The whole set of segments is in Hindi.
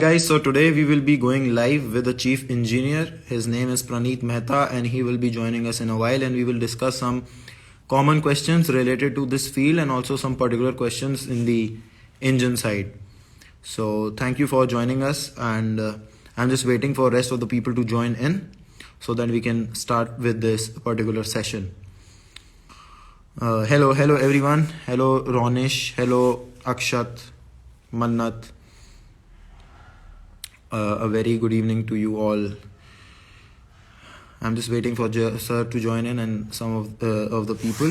Guys, so today we will be going live with the chief engineer. His name is Praneet Mehta and he will be joining us in a while, and we will discuss some common questions related to this field and also some particular questions in the engine side. So thank you for joining us, and I'm just waiting for rest of the people to join in so that we can start with this particular session. Hello everyone. Hello Ronish. Hello Akshat, Mannat. A very good evening to you all. I'm just waiting for sir to join in and some of the people.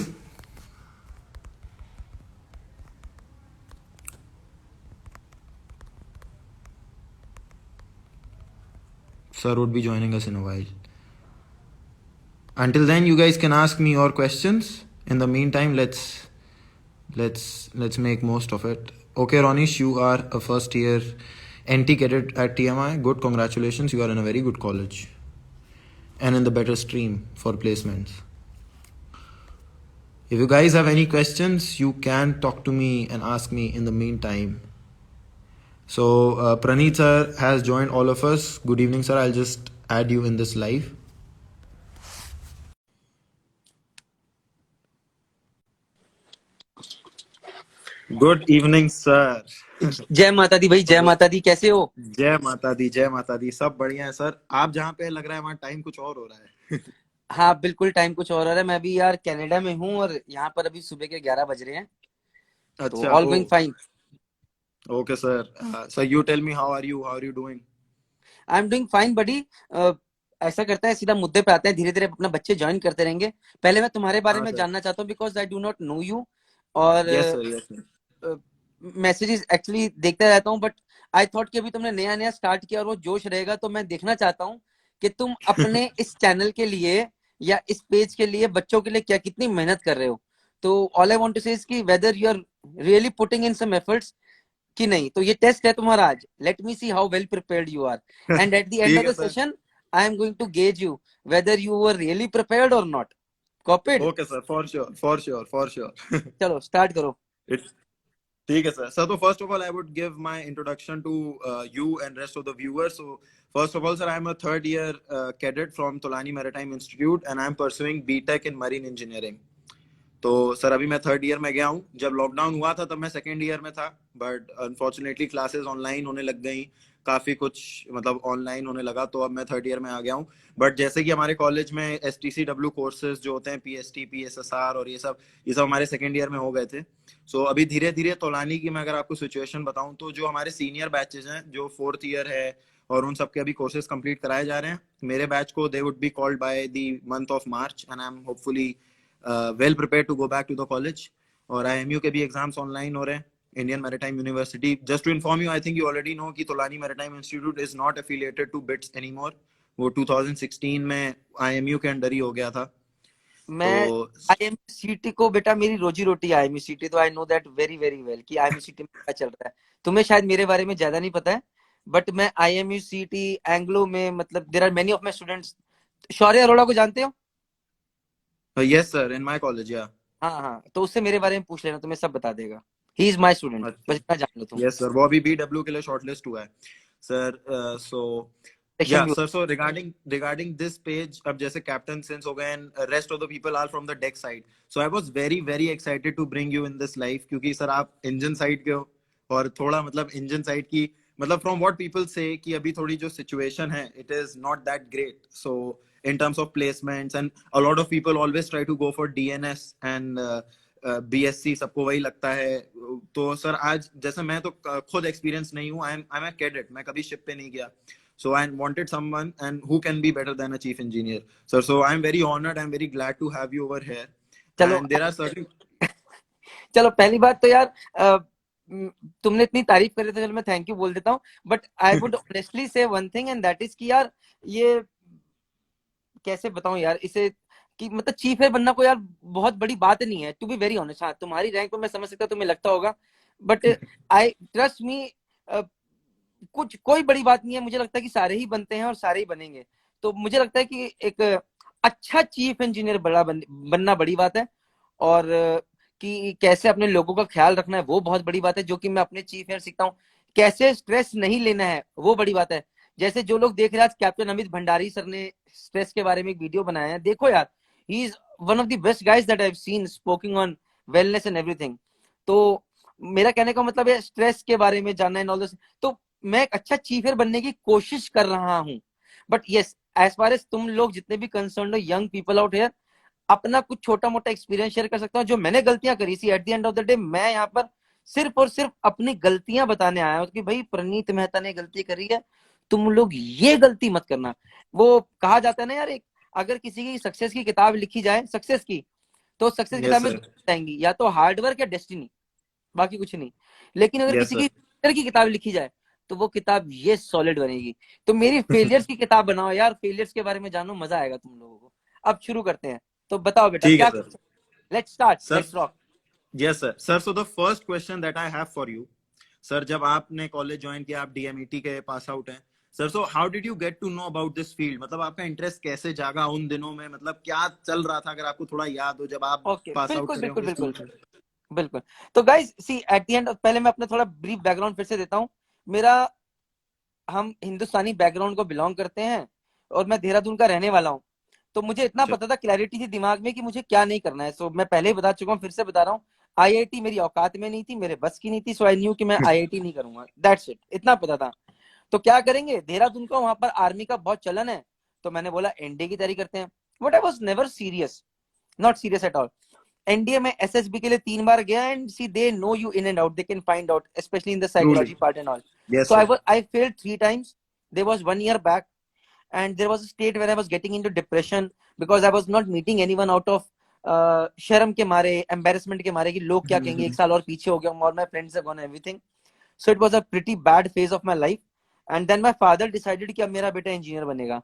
Sir would be joining us in a while. Until then, you guys can ask me your questions. In the meantime, let's make most of it. Okay, Ronish, you are a first year NT cadet at TMI. Good, congratulations. You are in a very good college and in the better stream for placements. If you guys have any questions, you can talk to me and ask me in the meantime. So Praneet sir has joined all of us. Good evening, sir. I'll just add you in this live. Good evening, sir. जय माता दी भाई, जय माता दी। कैसे हो? जय माता दी, जय माता दी। सब बढ़िया है सर। आप जहाँ पे लग रहा है वहाँ टाइम कुछ और हो रहा है। हाँ बिल्कुल, टाइम कुछ और हो रहा है। मैं भी यार कनाडा में हूँ और यहाँ पर अभी सुबह के 11 बज रहे हैं। तो अच्छा, all going fine. Okay sir. Sir you tell me, how are you doing? I am doing fine buddy. ऐसा करता है, सीधा मुद्दे पे आते हैं। धीरे धीरे अपना बच्चे ज्वाइन करते रहेंगे। पहले मैं तुम्हारे बारे हाँ में सर। जानना चाहता हूँ, because I do not know you. और yes sir, yes sir. Messages actually देखता रहता हूँ, बट आई थॉट कि अभी तुमने नया नया स्टार्ट किया और वो जोश रहेगा, तो मैं देखना चाहता हूँ कि तुम अपने इस चैनल के लिए या इस पेज के लिए, बच्चों के लिए क्या कितनी मेहनत कर रहे हो। तो all I want to say is कि whether you are really putting in some efforts कि नहीं। तो ये टेस्ट है तुम्हारा आज। Let me see how well prepared you are, and at the end ठीक ऑफ है the sir. Session I am going to gauge you whether you are really prepared और not. Copied? Okay sir, for sure, for sure, for sure. चलो स्टार्ट करो। ठीक है सर। सर तो first of all I would give my introduction to you and rest of the viewers. So first of all, sir, I am a third year cadet from Tolani Maritime Institute and I am pursuing BTech in Marine Engineering. तो सर अभी मैं थर्ड ईयर में गया हूँ। जब लॉकडाउन हुआ था तब मैं सेकेंड ईयर में था, बट अनफॉर्चुनेटली क्लासेस ऑनलाइन होने लग गई। काफी कुछ मतलब ऑनलाइन होने लगा, तो अब मैं थर्ड ईयर में आ गया हूँ। बट जैसे कि हमारे कॉलेज में STCW कोर्सेज जो होते हैं, PST PSSR और ये सब हमारे सेकेंड ईयर में हो गए थे। सो अभी धीरे धीरे तोलानी की मैं अगर आपको सिचुएशन बताऊं, तो जो हमारे सीनियर बैचेज हैं जो फोर्थ ईयर है और उन सबके अभी कोर्सेज कंप्लीट कराए जा रहे हैं। मेरे बैच को they would be called by the month of March and I am hopefully well prepare to go back to the college. और IMU के भी एग्जाम्स ऑनलाइन हो रहे हैं, Indian maritime university. Just to inform you, I think you already know कि Tolani maritime institute is not affiliated to BITS anymore. वो 2016 में IMU के अंडर ही हो गया था। मैं तो IMCT को बेटा, मेरी रोजी रोटी IMCT, तो I know that very very well कि IMCT में क्या चल रहा है। तुम्हें शायद मेरे बारे में ज्यादा नहीं पता है, बट मैं IMCT एंग्लो में, मतलब there are many of my students. Shaurya Arora को जानते हो? Yes sir, in my college या। हाँ हाँ, तो उससे मेरे बारे में पूछ लेना, तुम्हें सब बता देगा। ही इज माय स्टूडेंट, बस इतना जान लो तुम। यस सर, वो अभी BW के लिए शॉर्टलिस्ट हुआ है सर। सो सेक्शन या भी। Sir, so regarding this page, अब जैसे कैप्टन सिंस हो गए and rest of the people are from the deck side, so I was very very excited to bring you in this life, क्योंकि सर आप इंजन साइड के हो और थोड़ा मतलब इंजन साइड की मतलब फ्रॉम व्हाट पीपल से कि अभी थोड़ी जो सिचुएशन है it is not that great. So in terms of placements, and a lot of people always try to go for DNS and BSc, सबको वही लगता है। तो सर आज जैसे मैं तो खुद एक्सपीरियंस नहीं हूँ, आई एम अ कैडेट, मैं कभी शिप पे नहीं गया। So I wanted someone and who can be better than a chief engineer, sir. So I'm very honored, I'm very glad to have you over here. चलो And there are certain चलो पहली बात तो यार, तुमने इतनी तारीफ करी तो चलो मैं थैंक यू बोल देता हूँ। बट आई वुड ऑनेस्टली से one thing, and that is कि यार ये कैसे बताऊं यार इसे, कि मतलब चीफ है बनना कोई यार बहुत बड़ी बात नहीं है, टू बी वेरी ऑनेस्ट। हाँ, तुम्हारी रैंक पे मैं समझ सकता हूँ, तुम्हें लगता होगा, बट आई ट्रस्ट मी, कुछ कोई बड़ी बात नहीं है। मुझे लगता है कि सारे ही बनते हैं और सारे ही बनेंगे। तो मुझे लगता है कि एक अच्छा चीफ इंजीनियर बनना बड़ी बात है। और कि कैसे अपने लोगों का ख्याल रखना है वो बहुत बड़ी बात है, जो कि मैं अपने चीफ इंजीनियर सीखता हूँ। कैसे स्ट्रेस नहीं लेना है, वो बड़ी बात है। जैसे जो लोग देख रहे हैं, आज कैप्टन अमित भंडारी सर ने स्ट्रेस के बारे में एक वीडियो बनाया है, देखो यार, he is one of the best guys that I have scene स्पोकिंग on wellness and everything. तो मेरा कहने का मतलब है स्ट्रेस के बारे में जानना है, नॉलेज। तो मैं एक अच्छा चीफर बनने की कोशिश कर रहा हूँ। But yes, as far as तुम लोग जितने भी कंसर्न हो, यंग पीपल आउट हेयर, अपना कुछ छोटा मोटा एक्सपीरियंस शेयर कर सकता हूँ जो मैंने गलतियां करी थी। Eight the end of the day मैं यहाँ पर सिर्फ और सिर्फ अपनी गलतियां बताने आया हूँ कि भाई प्रणीत मेहता ने गलती करी है, तुम लोग ये गलती मत करना। वो कहा जाता है ना यार, एक अगर किसी की सक्सेस की किताब लिखी जाए, सक्सेस की, तो सक्सेस की किताब Yes में sir. दो जाएंगी, या तो हार्डवर्क या डेस्टिनी, बाकी कुछ नहीं। लेकिन अगर Yes किसी sir. की फेलियर की किताब लिखी जाए, तो वो किताब ये सॉलिड बनेगी। तो मेरी फेलियर्स की किताब बनाओ यार, फेलियर्स के बारे में जानो, मजा आएगा तुम लोगों को। अब शुरू करते हैं, तो बताओ बेटा ठीक है क्या। Sir. Let's start, sir, let's rock. yes sir. Sir, so the first question that I have for you, sir जब आपने कॉलेज ज्वाइन किया, आप डीएमईटी के पास आउट हैं sir, so how did you get to know about this field? मतलब आपका इंटरेस्ट कैसे जागा उन दिनों में, मतलब क्या चल रहा था, अगर आपको थोड़ा याद हो जब आप ओके, पास आउट बिल्कुल करे बिल्कुल होंगे स्कूल बिल्कुल से? बिल्कुल। तो guys see, at the end, पहले मैं अपना थोड़ा ब्रीफ बैकग्राउंड फिर से देता हूँ। मेरा, हम हिंदुस्तानी बैकग्राउंड को बिलोंग करते हैं, और मैं देहरादून का रहने वाला हूँ। तो मुझे इतना अच्छा. पता था, क्लैरिटी थी दिमाग में कि मुझे क्या नहीं करना है। सो मैं पहले ही बता चुका हूँ, फिर से बता रहा हूँ, आईआईटी मेरी औकात में नहीं थी, मेरे बस की नहीं थी। सो आई न्यू कि मैं आईआईटी नहीं करूंगा, दैट्स इट, इतना पता था। तो क्या करेंगे, देहरादून का वहां पर आर्मी का बहुत चलन है, तो मैंने बोला एनडीए की तैयारी करते हैं। But I was never serious, not serious at all. NDA में एसएसबी के लिए 3 बार गया, and see they know you in and out, they can find out specially in the Truly. Psychology part and all. Yes So sir. I failed 3 times. There was 1 year back, and there was a state where I was getting into depression because I was not meeting anyone out of शर्म के मारे, embarrassment के मारे कि लोग क्या कहेंगे, 1 साल और पीछे हो गया हूँ, all my friends have gone everything. So it was a pretty bad phase of my life. And then my father decided कि अब मेरा बेटा इंजीनियर बनेगा.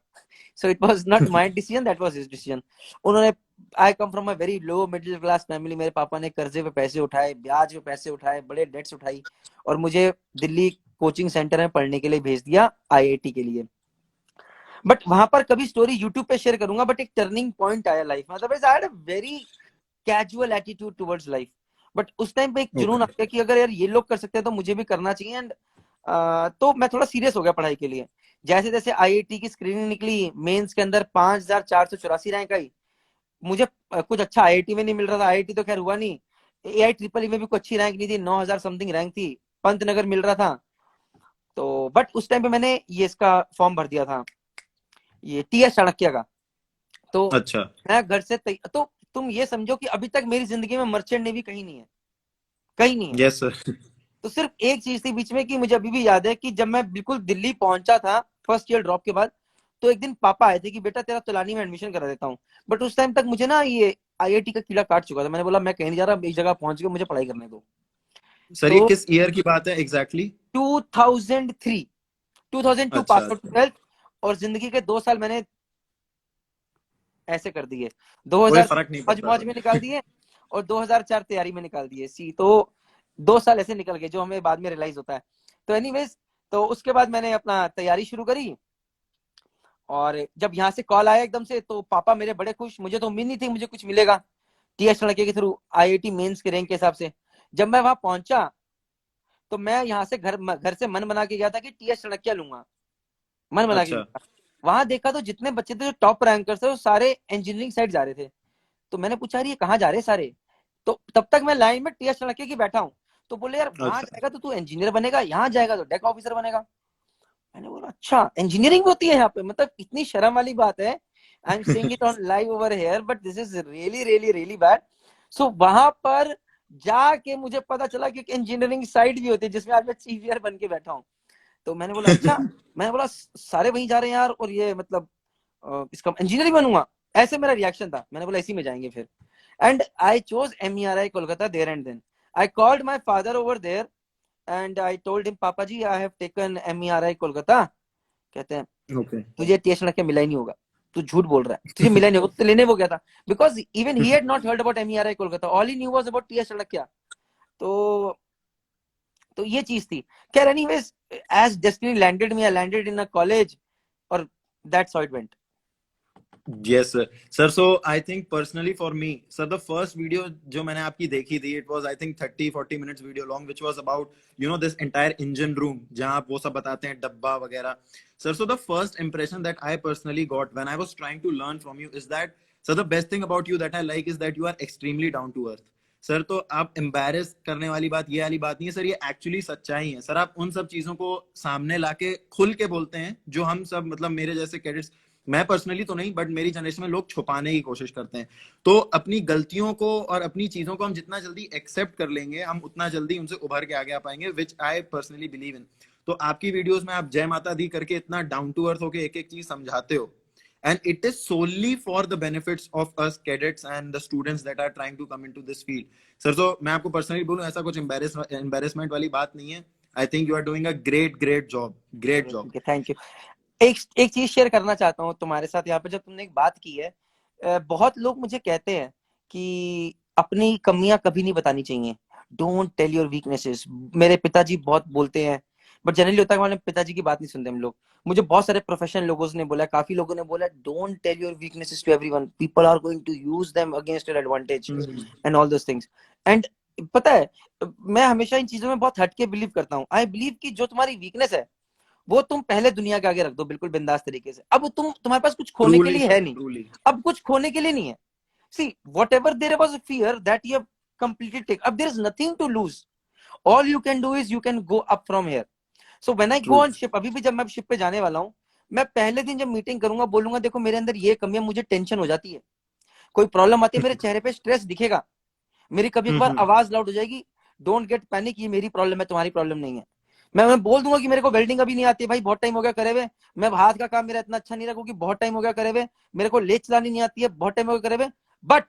So it was not my decision, that was his decision. उन्होंने, I come from a very low middle class family. मेरे पापा ने कर्जे पे पैसे उठाए, ब्याज पे पैसे उठाए, बड़े डेट्स उठाई, और मुझे दिल्ली कोचिंग सेंटर में पढ़ने के लिए भेज दिया, आईआईटी के लिए। बट वहां पर कभी स्टोरी यूट्यूब पे शेयर करूंगा, बट एक टर्निंग पॉइंट आया लाइफ में। Otherwise I had a very casual attitude towards life. But उस टाइम पे एक जुनून आ Okay. गया कि अगर यार ये लोग कर सकते हैं तो मुझे भी करना चाहिए। एंड तो मैं थोड़ा सीरियस हो गया पढ़ाई के लिए। जैसे जैसे आईआईटी की स्क्रीनिंग निकली, मेंस के अंदर 5484 रैंक आई। मुझे कुछ अच्छा आईआईटी में नहीं मिल रहा था, आईआईटी तो खैर हुआ नहीं, एआई ट्रिपल ई में भी कोई अच्छी रैंक नहीं थी, 9000 समथिंग रैंक थी, पंतनगर मिल रहा था। तो बट उस टाइम पे मैंने ये इसका फॉर्म भर दिया था, ये टीएस चाणक्य का। तो अच्छा. मैं घर से तो तुम ये समझो कि अभी तक मेरी जिंदगी में मर्चेंट नेवी कहीं नहीं है, कहीं नहीं है। Yes sir. तो सिर्फ एक चीज थी बीच में, कि मुझे अभी भी याद है कि जब मैं बिल्कुल दिल्ली पहुंचा था फर्स्ट ईयर ड्रॉप के बाद, तो एक दिन पापा आए थे कि बेटा तेरा तलानी में एडमिशन करा देता हूँ। बट उस टाइम तक मुझे ना ये आईआईटी का कीड़ा काट चुका था। मैंने बोला मैं कहीं नहीं जा रहा, एक जगह पहुंच गया, मुझे पढ़ाई करने दो। सर ये तो किस ईयर की बात है एग्जैक्टली? 2003, 2002 अच्छा. Pass out 12th। और जिंदगी के 2 साल मैंने ऐसे कर दिए, कोई 2000 फर्क नहीं मौज पड़ता मौज सर. में निकाल दिए, और 2004 तैयारी में निकाल दिए सी। तो 2 साल ऐसे निकल गए, जो हमें बाद में रियलाइज होता है। तो एनीवेज, तो उसके बाद मैंने अपना तैयारी शुरू करी। और जब यहाँ से कॉल आया एकदम से, तो पापा मेरे बड़े खुश, मुझे तो उम्मीद नहीं थी मुझे कुछ मिलेगा टीएस लड़के के थ्रू, आईआईटी मेंस के रैंक के हिसाब से। जब मैं वहां पहुंचा, तो मैं यहाँ से घर से मन बना के गया था कि टीएस चाणक्य लूंगा, मन बना के अच्छा. गया। वहां देखा तो जितने बच्चे थे जो टॉप रैंकर्स थे, वो सारे इंजीनियरिंग साइड जा रहे थे। तो मैंने पूछा ये कहाँ जा रहे सारे। तो तब तक मैं लाइन में टीएस चाणक्य की बैठा हूँ। तो बोले यार वहां अच्छा. जाएगा तो तू इंजीनियर बनेगा, यहाँ जाएगा तो डेक ऑफिसर बनेगा। मैंने बोला अच्छा इंजीनियरिंग होती है यहाँ पे, मतलब इतनी शर्म वाली बात है। I am saying it on live over here, but this is really really really bad. So वहां पर जाके मुझे पता चला कि इंजीनियरिंग साइड भी होती है, जिसमें आज मैं चीफ ईयर बन के बैठा हूँ। तो मैंने बोला अच्छा, मैंने बोला सारे वहीं जा रहे हैं यार, और ये मतलब इसका इंजीनियरिंग बनूंगा, ऐसे मेरा रिएक्शन था। मैंने बोला इसी में जाएंगे फिर। And I chose MERI Kolkata there and then. I called my father over there, and I told him papa ji I have taken MERI Kolkata. कहते हैं ओके. तुझे टीएस लड़के मिला ही नहीं होगा, तू झूठ बोल रहा है, तुझे मिला नहीं होगा, तो लेने वो गया था। Because even he had not heard about MERI Kolkata, all he knew was about TS लड़किया। तो ये चीज थी। खैर anyways, as destiny landed me, I landed in a college, और that's how it went. Yes sir. Sir, so I think personally for me, sir, the first video जो मैंने आपकी देखी थी, it was I think 30-40 minutes video long, which was about this entire engine room जहाँ आप वो सब बताते हैं डब्बा वगैरह. Sir, so the first impression that I personally got when I was trying to learn from you is that, sir, the best thing about you that I like is that you are extremely down to earth. Sir तो आप एम्बैरेस करने वाली बात, ये वाली बात नहीं है सर, ये एक्चुअली सच्चाई है सर. आप उन सब चीजों को सामने लाके खुल के बोलते हैं जो हम सब, मतलब मेरे जैसे कैडेट्स, मैं पर्सनली तो नहीं बट मेरी जनरेशन में लोग छुपाने की कोशिश करते हैं. तो अपनी गलतियों को और अपनी चीजों को हम जितना जल्दी एक्सेप्ट कर लेंगे, हम उतना जल्दी उनसे उभर के आगे आ पाएंगे, विच आई पर्सनली बिलीव इन. तो आपकी वीडियोस में आप जय माता दी करके इतना डाउन टू अर्थ होके एक एक चीज समझाते हो, and it is solely for the benefits of us cadets and the students that are trying to come into this field. Sir, so मैं आपको पर्सनली बोलूं, ऐसा कुछ embarrassment वाली बात नहीं है. I think you are doing a great job. Great job. Thank you. एक चीज शेयर करना चाहता हूँ तुम्हारे साथ यहाँ पे. जब तुमने एक बात की है, बहुत लोग मुझे कहते हैं कि अपनी कमियां कभी नहीं बतानी चाहिए, डोंट टेल योर वीकनेसेस. मेरे पिताजी बहुत बोलते हैं, बट जनरली होता है हमारे पिताजी की बात नहीं सुनते हम लोग. मुझे बहुत सारे प्रोफेशनल लोगों ने बोला, काफी लोगों ने बोला, don't tell your weaknesses to everyone, people are going to use them against your advantage and all those things. And पता है, मैं हमेशा इन चीजों में बहुत हटके बिलीव करता हूँ. आई बिलीव कि जो तुम्हारी वीकनेस है वो तुम पहले दुनिया के आगे रख दो बिल्कुल बिंदास तरीके से. अब तुम्हारे पास कुछ खोने के लिए है नहीं, अब कुछ खोने के लिए नहीं है. सी whatever there was a fear that you have completely taken, अब there is nothing to lose. All you can do is you can go up from here. So when I go on ship, अभी भी जब मैं शिप पे जाने वाला हूँ, मैं पहले दिन जब मीटिंग करूंगा बोलूंगा देखो मेरे अंदर ये कमी है, मुझे टेंशन हो जाती है, कोई प्रॉब्लम आती है, मेरे चेहरे पे स्ट्रेस दिखेगा, मेरी कभी एक बार आवाज लाउड हो जाएगी, डोंट गेट पैनिक, ये मेरी प्रॉब्लम है, तुम्हारी प्रॉब्लम नहीं है. मैं बोल दूंगा कि मेरे को वेल्डिंग अभी नहीं आती है भाई, बहुत टाइम हो गया करे हुए, मैं हाथ का काम मेरा इतना अच्छा नहीं रहा क्योंकि बहुत टाइम हो गया करे हुए, मेरे को लेच चलानी नहीं आती है, बहुत टाइम हो गया करे हुए, but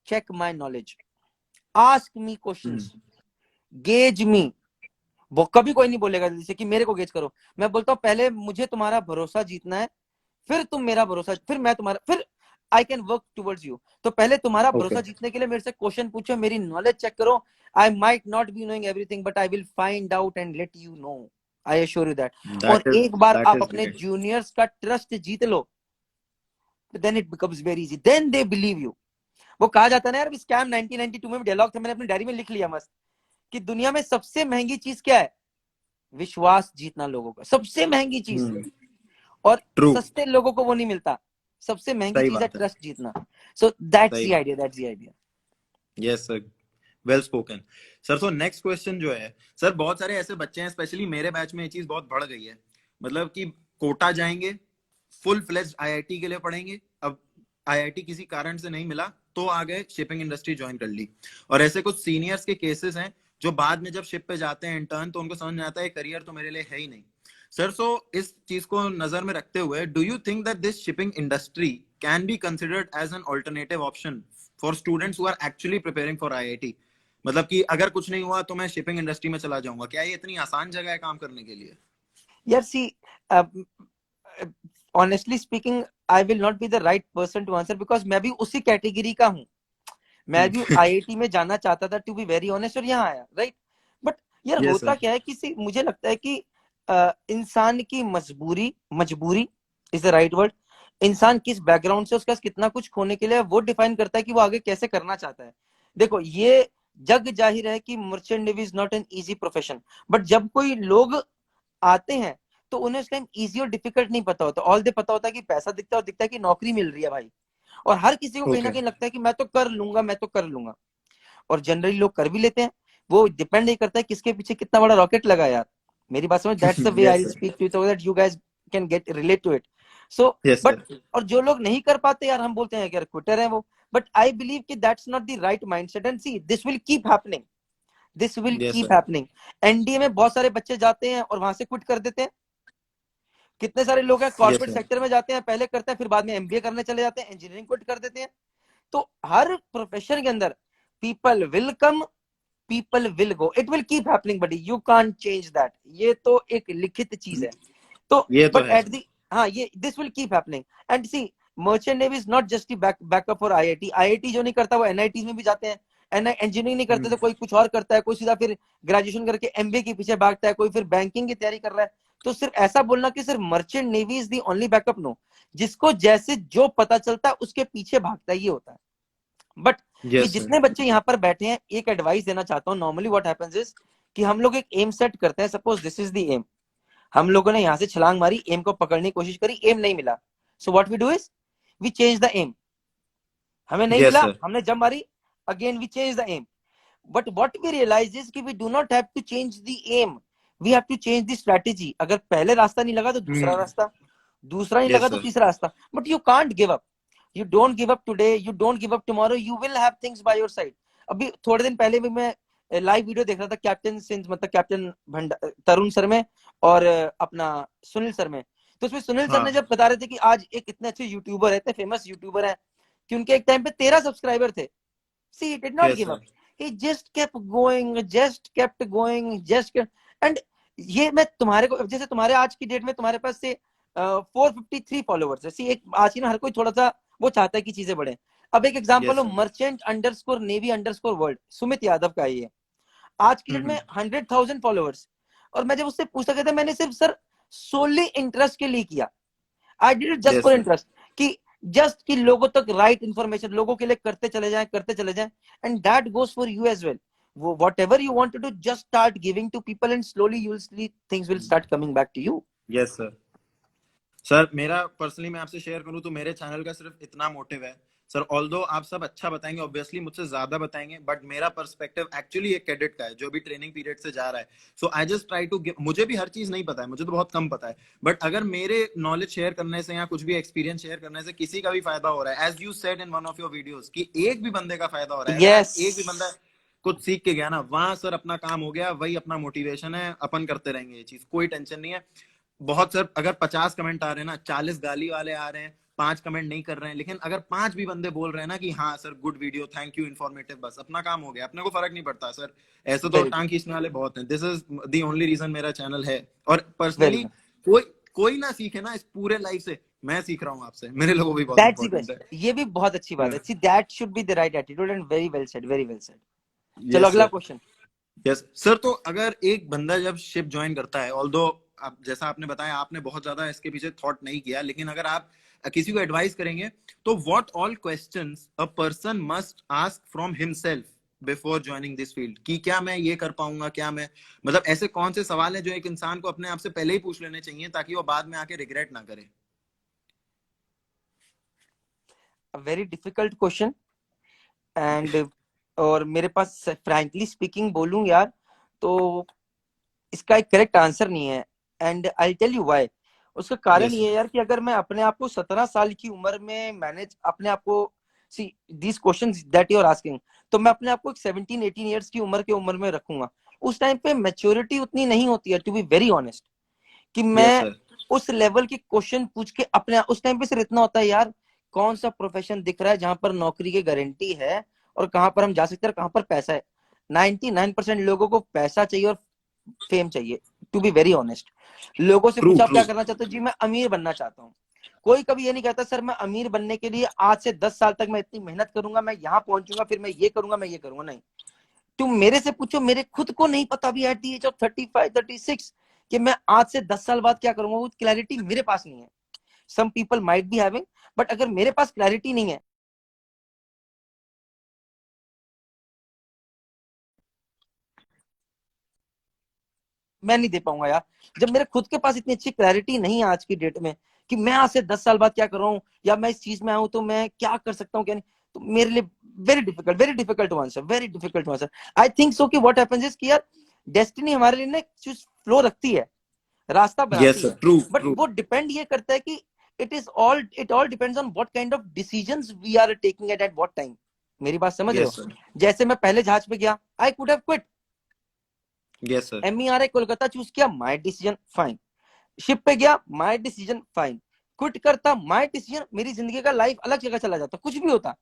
check my knowledge, ask me questions, gauge me. वो कभी कोई नहीं बोलेगा जैसे कि मेरे को गेज करो. मैं बोलता हूँ पहले मुझे तुम्हारा भरोसा जीतना है, फिर तुम मेरा भरोसा, फिर मैं तुम्हारा, फिर I can work towards you. तो पहले तुम्हारा भरोसा जीतने के लिए मेरे से क्वेश्चन पूछो, मेरी नॉलेज चेक करो. I might not be knowing everything but I will find out and let you know. I assure you that. और एक बार आप अपने जूनियर्स का ट्रस्ट जीत लो, then it becomes very easy, then they believe you. वो कहा जाता है ना यार, स्कैम 1992 में डायलॉग था, मैंने अपनी डायरी में लिख लिया मस्त, कि दुनिया में सबसे महंगी चीज क्या है? विश्वास जीतना लोगों का, सबसे महंगी चीज. और सस्ते लोगों को वो नहीं मिलता. सबसे महंगी चीज है ट्रस्ट जीतना. So that's the idea. Yes sir, well spoken. Sir तो नेक्स्ट क्वेश्चन जो है सर, बहुत सारे ऐसे बच्चे हैं, स्पेशली मेरे बैच में ये चीज बहुत बढ़ गई है, मतलब कि कोटा जाएंगे, फुल फ्लेज्ड आईआईटी के लिए पढ़ेंगे, अब आईआईटी किसी कारण से नहीं मिला तो आ गए शिपिंग इंडस्ट्री ज्वाइन कर ली. और ऐसे कुछ सीनियर्स के केसेस हैं जो बाद में जब शिप पे जाते हैं इंटर्न, तो उनको समझ में आता है करियर तो मेरे लिए है ही नहीं. सर सो इस चीज को नजर में रखते हुए, do you think that this shipping industry can be considered as an alternative option for students who are actually preparing for IIT? मतलब कि अगर कुछ नहीं हुआ तो मैं शिपिंग इंडस्ट्री में चला जाऊंगा, क्या ये इतनी आसान जगह है काम करने के लिए? यार see, honestly speaking I will not be the right person to answer, because मैं भी उसी कैटेगरी का हूँ. मैं भी आईआईटी में जाना चाहता था, टू बी वेरी ऑनेस्ट, और यहाँ आया, राइट. बट यार Yes, होता sir. क्या है कि मुझे लगता है कि इंसान की मजबूरी इज द राइट वर्ड. इंसान किस बैकग्राउंड से, उसका कितना कुछ खोने के लिए, वो डिफाइन करता है कि वो आगे कैसे करना चाहता है. देखो ये जग जाहिर है कि merchant navy is not an easy profession, but जब कोई लोग आते हैं तो उन्हें उस टाइम इजी और डिफिकल्ट नहीं पता होता. ऑल दे पता होता है कि पैसा दिखता है और दिखता है कि नौकरी मिल रही है भाई. और हर किसी को कहीं ना कहीं लगता है कि मैं तो कर लूंगा. और जनरली लोग कर भी लेते हैं. वो डिपेंड नहीं करता है किसके पीछे कितना बड़ा रॉकेट लगा यार. मेरी बात समझ, that's the way I will speak to you so that you guys can get relate to it. So but और जो लोग नहीं कर पाते यार, हम बोलते हैं कि यार क्विटर है वो. बट आई बिलीव कि that's not the right mindset. And see, this will keep happening. NDA में बहुत सारे बच्चे जाते हैं और वहां से क्विट कर देते हैं. कितने सारे लोग हैं कॉर्पोरेट सेक्टर में जाते हैं, पहले करते हैं, फिर बाद में एमबीए करने चले जाते हैं, इंजीनियरिंग क्विट कर देते हैं. तो हर प्रोफेशन के अंदर people will come, people will go, it will keep happening buddy, you can't change that. ये तो एक लिखित चीज है. तो बट एट दी, हाँ, ये this will keep happening. And see, merchant navy is not just backup for IIT जो नहीं करता वो एनआईटी में भी जाते हैं. इंजीनियरिंग नहीं करते तो कोई कुछ और करता है, कोई सीधा फिर ग्रेजुएशन करके एमबीए के पीछे भागता है, कोई फिर बैंकिंग की तैयारी कर रहा है. तो सिर्फ ऐसा बोलना कि सिर्फ merchant navy is the only backup, no. जिसको जैसे जो पता चलता है उसके पीछे भागता ही होता है। बट ये यस सर। जितने बच्चे यहाँ पर बैठे हैं, एक एडवाइस देना चाहता हूँ। नॉर्मली व्हाट हैपेंस इज कि हम लोग एक एम सेट करते हैं, suppose this is the aim. हम लोगों ने यहाँ से छलांग मारी, एम को पकड़ने की कोशिश करी, एम नहीं मिला। So what we do is we change the aim. हमें नहीं यस मिला, सर। हमने जंप मारी, again we change the aim. But what we realize is कि we do not have to change the aim, we have to change the strategy. अगर पहले रास्ता नहीं लगा तो दूसरा रास्ता, दूसरा नहीं लगा यस तो सर। तीसरा रास्ता। But you can't give up, you don't give up today, you don't give up tomorrow, you will have things by your side. अभी थोड़े दिन पहले भी मैं लाइव वीडियो देख रहा था कैप्टन सिंह, मतलब कैप्टन तरुण सर में और अपना सुनील सर में। तो उसमें सुनील सर हाँ। ने जब बता रहे थे कि आज एक इतने अच्छे यूट्यूबर है, इतने फेमस यूट्यूबर है, कि उनके एक टाइम पे 13 सब्सक्राइबर थे। See, he did not yes give sir. up. He just kept going, just kept going, just kept... and ये मैं तुम्हारे को, जैसे तुम्हारे आज की डेट में तुम्हारे पास से 453 फॉलोवर्स है। सी एक आज की ना हर कोई थोड़ा सा वो चाहता है कि चीजें बढ़े। अब एक एग्जांपल यस हो sir. Merchant underscore navy underscore world, Sumit Yadav का ये आज की डेट में 100,000 फॉलोवर्स। और मैं जब उससे पूछता कहता मैंने सिर्फ सर सोली इंटरेस्ट के लिए किया, I did it just yes for sir. Interest, कि जस्ट कि लोगों तक राइट इंफॉर्मेशन लोगों के लिए करते चले जाएं, करते चले जाएं। And that goes for you as well. वो whatever you want to do, just start giving to people and slowly you will see things will start coming back to you. Yes sir. Sir मेरा पर्सनली मैं आपसे शेयर करूं तो मेरे चैनल का सिर्फ इतना मोटिव है सर, ऑल्दो आप सब अच्छा बताएंगे, ऑब्वियसली मुझसे ज्यादा बताएंगे, बट मेरा पर्सपेक्टिव एक्चुअली एक कैडेट का है जो भी ट्रेनिंग पीरियड से जा रहा है। So I just try to give, मुझे भी हर चीज नहीं पता है, मुझे तो बहुत कम पता है, बट अगर मेरे नॉलेज शेयर करने से या कुछ भी एक्सपीरियंस शेयर करने से किसी का भी फायदा हो रहा है, as you said in one of your videos कि एक भी बंदे का फायदा हो रहा है, अगर आज यस एक भी बंदा कुछ सीख के गया ना, वहां सर अपना काम हो गया, वही अपना मोटिवेशन है, अपन करते रहेंगे ये चीज, कोई टेंशन नहीं है। बहुत सर अगर 50 कमेंट आ रहे हैं ना, 40 गाली वाले आ रहे हैं, 5 कमेंट नहीं कर रहे हैं, लेकिन अगर 5 भी बंदे बोल रहे हैं ना कि हाँ sir good video, thank you, informative, बस अपना काम हो गया, अपने को फर्क नहीं पड़ता सर। ऐसे तो वेरी टांग खींचने वाले बहुत हैं, this is the only reason मेरा चैनल है। और वेरी पर्सनली गुड, कोई कोई ना सीखे ना इस पूरे लाइफ से, मैं सीख रहा हूँ आपसे, मेरे लोगों को भी बहुत दैट्स द इंपॉर्टेंट बेस्ट। है। ये भी बहुत अच्छी बात है, see that should be the right attitude and very well said, very well said. चलो यस अगला सर। क्वेश्चन। यस सर, तो अगर एक बंदा जब शिप ज्वाइन करता है, ऑल्दो आप जैसा आपने बताया आपने बहुत ज्यादा इसके पीछे थॉट नहीं किया, लेकिन अगर आप किसी को एडवाइस करेंगे तो what all questions a person must ask from himself before joining this field, कि क्या मैं ये कर पाऊंगा, क्या मैं, मतलब ऐसे कौन से सवाल हैं जो एक इंसान को अपने आप से पहले ही पूछ लेने चाहिए ताकि वो बाद में आके रिग्रेट ना करे? वेरी डिफिकल्ट क्वेश्चन एंड और मेरे पास फ्रैंकली स्पीकिंग बोलूं यार तो इसका एक करेक्ट आंसर नहीं है। And I tell you why. उसका कारण यस ये है यार कि अगर मैं अपने आप को 17 साल की उम्र में मैनेज अपने आप को, see these questions that you are asking, तो मैं अपने आप को 17-18 ईयर्स की उम्र में रखूंगा। उस टाइम पे मेच्योरिटी उतनी नहीं होती है, टू बी वेरी ऑनेस्ट, कि यस मैं सर। उस लेवल के क्वेश्चन पूछ के अपने उस टाइम पे सिर्फ इतना होता है यार, कौन सा प्रोफेशन दिख रहा है जहां पर नौकरी की गारंटी है और कहां पर हम जा सकते हैं, कहां पर पैसा है। 99% लोगों को पैसा चाहिए और फेम चाहिए, टू बी वेरी ऑनेस्ट। लोगों से ट्रू पूछा आप ट्रू। क्या करना चाहते हो, जी मैं अमीर बनना चाहता हूँ। कोई कभी ये नहीं कहता सर मैं अमीर बनने के लिए आज से 10 साल तक मैं इतनी मेहनत करूंगा, मैं यहाँ पहुंचूंगा, फिर मैं ये करूंगा, मैं ये करूंगा। नहीं, तुम मेरे से पूछो, मेरे खुद को नहीं पता भी एट द एज ऑफ 35-36 कि मैं आज से 10 साल बाद क्या करूंगा, वो क्लैरिटी मेरे पास नहीं है। Some people might be having, but अगर मेरे पास क्लैरिटी नहीं है, मैं नहीं दे पाऊंगा यार। जब मेरे खुद के पास इतनी अच्छी क्लैरिटी नहीं है आज की डेट में कि मैं आज से 10 साल बाद क्या कर रहा हूँ या मैं इस चीज में आऊं तो मैं क्या कर सकता हूँ क्या नहीं, तो मेरे लिए very difficult to answer, very difficult to answer. I think so कि व्हाट हैपेंस इज कि यार डेस्टिनी हमारे लिए ना फ्लो रखती है, रास्ता यस बनाती सर। है। True but true. वो डिपेंड ये करता है कि it all depends on what kind of decisions we are taking at what time. मेरी बात समझ रहे हो? Yes sir. जैसे मैं पहले जहाज पे गया, I could have quit. Yes sir. MERA Kolkata choose किया, माय डिसीजन, फाइन। शिप पे गया, माय डिसीजन, फाइन। क्विट करता, माय डिसीजन, मेरी जिंदगी का लाइफ अलग जगह चला जाता, कुछ भी होता।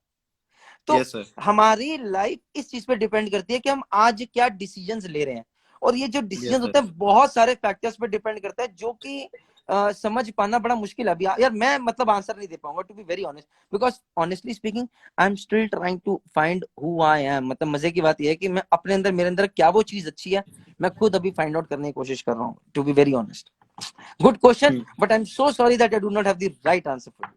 तो यस सर। हमारी लाइफ इस चीज पे डिपेंड करती है कि हम आज क्या डिसीजंस ले रहे हैं। और ये जो यस डिसीजंस सर। होते हैं बहुत सारे फैक्टर्स पे डिपेंड करता है, जो कि समझ पाना बड़ा मुश्किल है। अभी यार मैं मतलब आंसर नहीं दे पाऊंगा, to be very honest, because honestly speaking I am still trying to find who I am. मतलब मजे की बात यह है कि मैं अपने अंदर, मेरे अंदर क्या वो चीज अच्छी है, मैं खुद अभी फाइंड आउट करने की कोशिश कर रहा हूँ, to be very honest. Good question, but I'm so sorry that I do not have the right answer for you.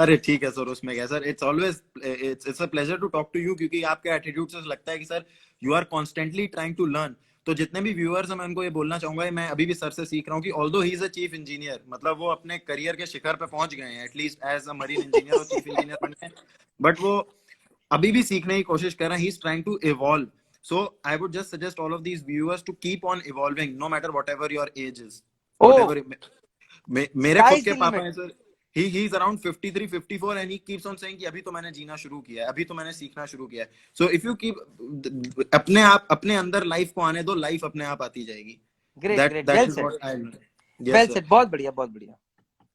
अरे ठीक है सर, उसमें क्या sir, it's always it's a pleasure to talk to you, क्योंकि आपके एटीट्यूड से लगता है कि sir you are constantly trying to learn. तो जितने भी व्यूअर्स हैं मैं उनको ये बोलना चाहूंगा, मैं अभी भी सर से सीख रहा हूँ कि although he is a chief engineer, मतलब वो अपने करियर के शिखर पे पहुंच गए हैं, at least as a marine engineer और चीफ इंजीनियर बन गए, बट वो अभी भी सीखने की कोशिश कर रहे हैं, he is trying to evolve. So I would just suggest all of these viewers to keep on evolving no matter what ever your age is, what Oh, ever. मेरे sky खुद is के the पापा limit. हैं sir, he is around 53 54 and he keeps on saying कि अभी तो मैंने जीना शुरू किया है, अभी तो मैंने सीखना शुरू किया है। so if you keep अपने आप अपने अंदर लाइफ को आने दो, लाइफ अपने आप आती जाएगी। Great, great. that Well is said. what I learned. Well Yes sir. said. बहुत बढ़िया, बहुत बढ़िया.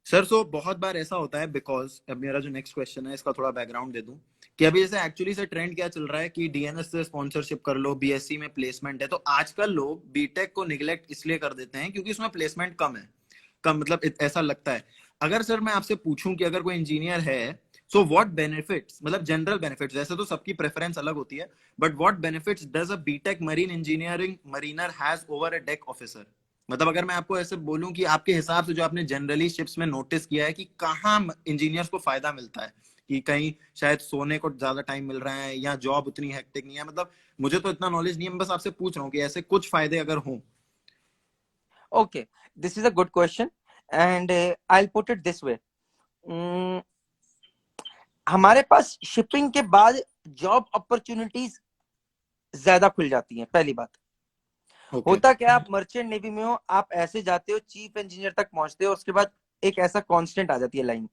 सर सो बहुत बार ऐसा होता है, बिकॉज अब मेरा जो नेक्स्ट क्वेश्चन है इसका थोड़ा बैकग्राउंड दे दूं, कि अभी जैसे एक्चुअली से ट्रेंड क्या चल रहा है कि डीएनएस से स्पॉन्सरशिप कर लो, बीएससी में प्लेसमेंट है, तो आजकल लोग बीटेक को निगलेक्ट इसलिए कर देते हैं क्योंकि उसमें प्लेसमेंट कम है, कम मतलब ऐसा लगता है। अगर सर मैं आपसे पूछूं कि अगर कोई इंजीनियर है, सो व्हाट बेनिफिट्स, मतलब जनरल बेनिफिट्स, वैसे तो सबकी प्रेफरेंस अलग होती है, but what benefits does a BTech marine engineering mariner has over a deck officer? मतलब अगर मैं आपको ऐसे बोलूं कि आपके हिसाब से जो आपने जनरली शिप्स में नोटिस किया है कि कहाँ इंजीनियर्स को फायदा मिलता है, कि कहीं शायद सोने को ज्यादा टाइम मिल रहा है या जॉब उतनी हेक्टिक नहीं है, मतलब मुझे तो इतना नॉलेज नहीं है, मैं बस आपसे पूछ रहा हूँ कि ऐसे कुछ फायदे अगर हों। Okay, this is a good question, and I'll put it this way. हमारे पास शिपिंग के बाद जॉब अपॉर्चुनिटीज ज्यादा खुल जाती हैं, पहली बात। होता क्या, आप मर्चेंट नेवी में हो, आप ऐसे जाते हो चीफ इंजीनियर तक पहुंचते हो, उसके बाद एक ऐसा कांस्टेंट आ जाती है लाइन,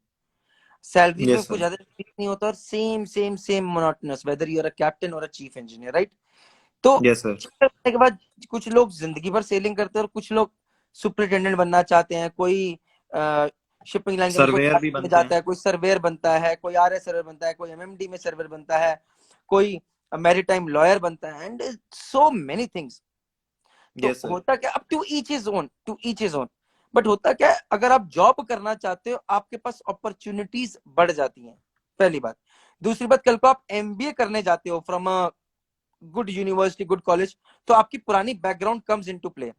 सैलरी में कुछ ज्यादा नहीं होता, और same same same monotonous, whether you are a captain और अ चीफ इंजीनियर, राइट? तो करने के बाद कुछ लोग जिंदगी भर सेलिंग करते हैं, और कुछ लोग सुपरिटेंडेंट बनना चाहते हैं, कोई शिपिंग लाइन में जाता है, कोई सर्वेयर बनता है, कोई आरएस सर्वेयर बनता है, कोई एमएमडी में सर्वेयर बनता है, कोई मैरीटाइम लॉयर बनता है, एंड सो मेनी थिंग्स। तो होता क्या, अब to each is own, but होता क्या है, अगर आप जॉब करना चाहते हो आपके पास अपॉर्चुनिटीज बढ़ जाती हैं, पहली बात। दूसरी बात, कल को आप एमबीए करने जाते हो from a good university, good college, तो आपकी पुरानी बैकग्राउंड कम्स इनटू प्ले।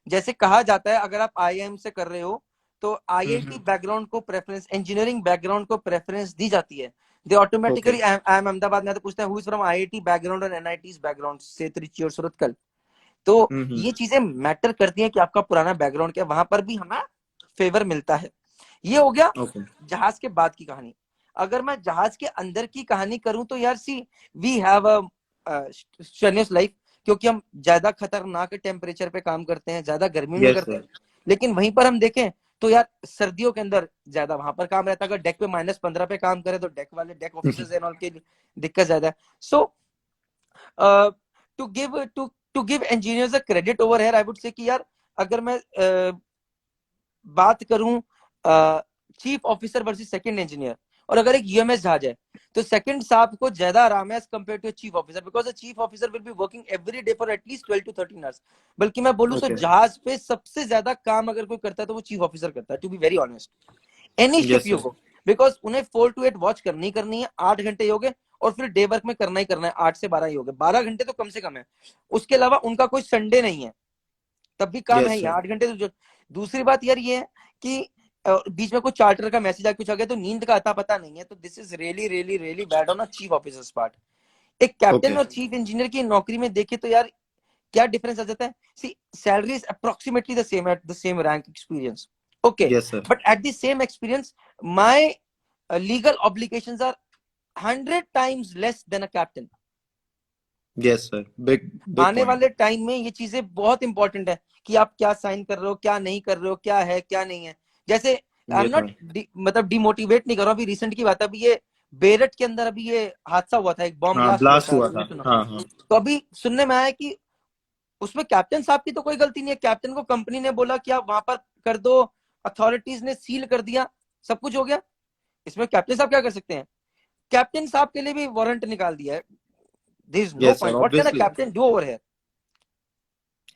जैसे कहा जाता है, अगर आप आईआईएम से कर रहे हो तो आईआईटी बैकग्राउंड को प्रेफरेंस, इंजीनियरिंग बैकग्राउंड को प्रेफरेंस दी जाती है। दे ऑटोमेटिकली, आई एम अहमदाबाद में तो पूछते हैं who is from IIT background और एनआईटी बैकग्राउंड से त्रिची और सूरतकल। तो ये चीजें मैटर करती हैं कि आपका पुराना बैकग्राउंड क्या, वहां पर भी हमें फेवर मिलता है। ये हो गया जहाज के बाद की कहानी। अगर मैं जहाज के अंदर की कहानी करूं तो यार see, we have a strenuous life, क्योंकि हम ज्यादा खतरनाक टेम्परेचर पे काम करते हैं, ज्यादा गर्मी में करते हैं। लेकिन वहीं पर हम देखें तो यार सर्दियों के अंदर ज्यादा वहां पर काम रहता है। अगर डेक पे -15 पे काम करे तो डेक वाले, डेक ऑफिसर्स एंड ऑल के दिक्कत ज्यादा है। So to give engineers a credit over here, I would say कि यार अगर मैं बात करूं chief officer versus second engineer, और अगर एक यूएमएस जहाज है तो सेकंड साहब को ज्यादा आराम है as compare to chief officer, because chief officer will be working every day for at least 12 to 13 hours. बल्कि मैं बोलूं तो जहाज पे सबसे ज्यादा काम अगर कोई करता है तो वो चीफ ऑफिसर करता है, to be very honest. Any ship you go, because उन्हें 4 to 8 वॉच करनी है, 8 घंटे हो गए, और फिर डे वर्क में करना है 8 से 12 ही हो गए, 12 घंटे तो कम से कम है। उसके अलावा उनका कोई संडे नहीं है, तब भी काम है, 8 घंटे तो। दूसरी बात यार ये है कि बीच में कोई चार्टर का मैसेज कुछ आ गया तो नींद का अता पता नहीं है, तो this is really really really bad on a chief officers part. एक कैप्टन और चीफ इंजीनियर की नौकरी में देखे तो यार क्या डिफरेंस आ जाता है। See, salary is approximately the same at the same rank experience, okay, but at the same experience my legal obligations are 100 times less than a captain. Yes sir, big आने point. वाले टाइम में ये चीजें बहुत इंपॉर्टेंट है कि आप क्या साइन कर रहे हो, क्या नहीं कर रहे हो, क्या है क्या नहीं है। जैसे आई एम नॉट मतलब डिमोटिवेट नहीं कर रहा हूँ, अभी रिसेंट की बात है, अभी ये बेरट के अंदर अभी ये हादसा हुआ था, एक बॉम्ब ब्लास्ट हुआ था। तो अभी सुनने में आया कि उसमें कैप्टन साहब की तो कोई गलती नहीं है, कैप्टन को कंपनी ने बोला कि आप वहां पर कर दो, अथॉरिटीज ने सील कर दिया, सब कुछ हो गया। इसमें कैप्टन साहब क्या कर सकते हैं? कैप्टन साहब के लिए भी वारंट निकाल दिया है। There is no point. What can a captain do over here?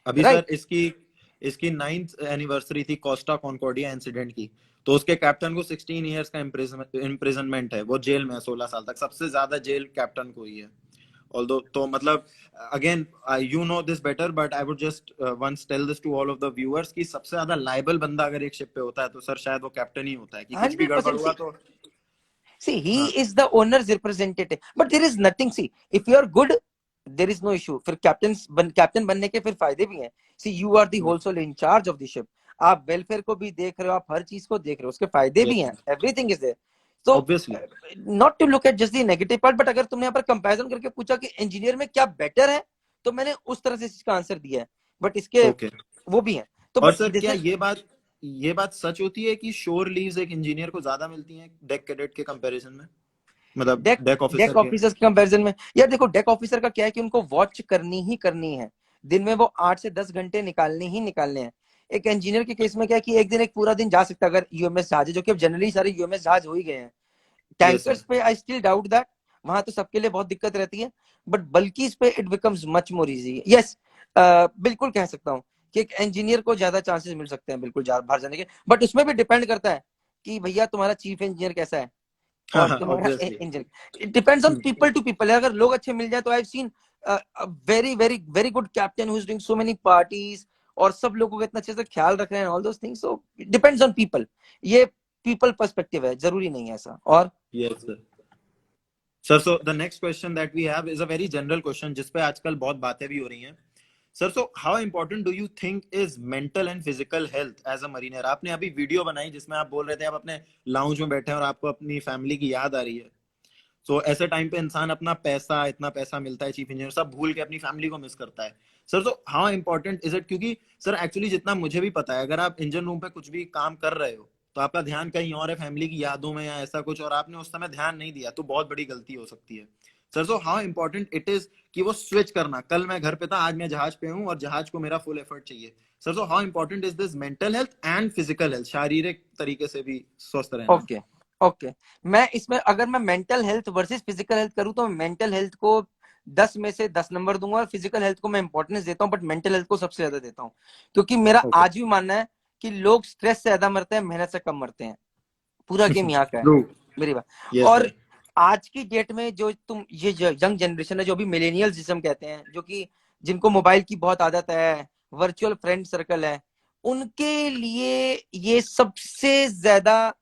अभी सर इसकी 9th एनिवर्सरी थी कोस्टा कॉन्कॉर्डिया इंसिडेंट की, तो उसके कैप्टन को 16 इयर्स का इम्प्रिजनमेंट है, वो जेल में है 16 साल तक, सबसे ज्यादा जेल कैप्टन को ही है। although तो मतलब again you know this better but I would just once tell this to all of the viewers कि सबसे ज्यादा लाइबल बंदा अगर एक शिप पे होता है तो सर शायद वो कैप्टन ही होता है कि कुछ भी गड़बड़ 100%. हुआ तो See, he हाँ is the owner's representative. But there is nothing. See, if you are good, there is no issue. फिर कैप्टन बनने के फिर फायदे भी हैं. See, you are the whole soul in charge of the ship. आप वेलफेयर को भी देख रहे हो, आप हर चीज को देख रहे हो, उसके फायदे भी yes हैं. Everything is there. So, obviously not to look at just the negative part, but अगर तुमने यहाँ पर कंपैरिजन करके पूछा कि इंजीनियर में क्या बेटर है, तो मैंने उस तरह से इसका आंसर दिया है. बट इसके okay वो भी हैं. तो और बट सर दिस क्या इज ये बात सच होती है कि श्योर लीव्स एक इंजीनियर को ज्यादा मिलती हैं डेक कैडेट के कंपैरिजन में मतलब डेक डेक डेक ऑफिसर के ऑफिसर्स के कंपैरिजन में. यार देखो, डेक ऑफिसर का क्या है कि उनको वॉच करनी है. दिन में वो 8 से 10 घंटे निकालने हैं. एक इंजीनियर के केस में क्या है कि एक दिन एक पूरा दिन जा सकता है अगर यूएमएस जहाज है, जो कि अब जनरली सारे यूएमएस जहाज हो ही गए हैं. यस सर टैंकर्स पे आई स्टिल डाउट दैट, वहां तो सबके लिए बहुत दिक्कत रहती है. बट बल्कि इस पे it becomes much more easy. Yes, बिल्कुल कह सकता हूँ कि एक इंजीनियर को ज्यादा चांसेस मिल सकते हैं बिल्कुल बाहर जाने के. बट उसमें भी डिपेंड करता है कि भैया तुम्हारा चीफ इंजीनियर कैसा है और तुम्हारा obviously engine. It depends on people to people. अगर लोग अच्छे मिल जाए तो I have seen very very very good captain who is doing so many parties और सब लोगों का इतना अच्छे से ख्याल रख रहे हैं, all those things. So it depends on people. ये पीपल पर्सपेक्टिव है, जरूरी नहीं है ऐसा. और yes sir so the next question that we have is a very general question जिस पे आजकल बहुत बातें भी हो रही हैं sir. So how important do you think is mental and physical health as a mariner? आपने अभी वीडियो बनाई जिसमें आप बोल रहे थे आप अपने लाउंज में बैठे हैं और आपको अपनी फैमिली की याद आ रही है. सो ऐसे टाइम पे इंसान अपना पैसा इतना पैसा मिलता है चीफ इंजीनियर सब भूल के अपनी फैमिली को मिस करता है sir. So how important is it? क्योंकि सर एक्चुअली जितना मुझे भी पता है अगर आप इंजन रूम पे कुछ भी काम कर रहे हो तो आपका ध्यान कहीं और है फैमिली की यादों में या ऐसा कुछ और आपने उस समय ध्यान नहीं दिया तो बहुत बड़ी गलती हो सकती है sir. So how important it is कि वो स्विच करना. कल मैं घर पे था आज मैं जहाज पे हूँ और जहाज को मेरा फुल एफर्ट चाहिए sir. So how important is this mental health and physical health, शारीरिक तरीके से भी स्वस्थ रहना? ओके ओके, मैं इसमें अगर मैं mental health versus physical health करूं तो मेंटल हेल्थ को 10 में से 10 नंबर दूंगा और फिजिकल हेल्थ को मैं इंपॉर्टेंस देता हूं, बट मेंटल हेल्थ को सबसे ज्यादा देता हूं. क्योंकि मेरा ओके आज भी मानना है कि लोग स्ट्रेस से ज्यादा मरते हैं, मेहनत से कम मरते हैं. पूरा गेम यहाँ का है, ट्रू मेरी बात. यस और सर आज की डेट में जो तुम ये यंग जनरेशन है, जो भी मिलेनियल्स जिसम कहते हैं, जो कि जिनको मोबाइल की बहुत आदत है, वर्चुअल फ्रेंड सर्कल है, उनके लिए ये सबसे ज्यादा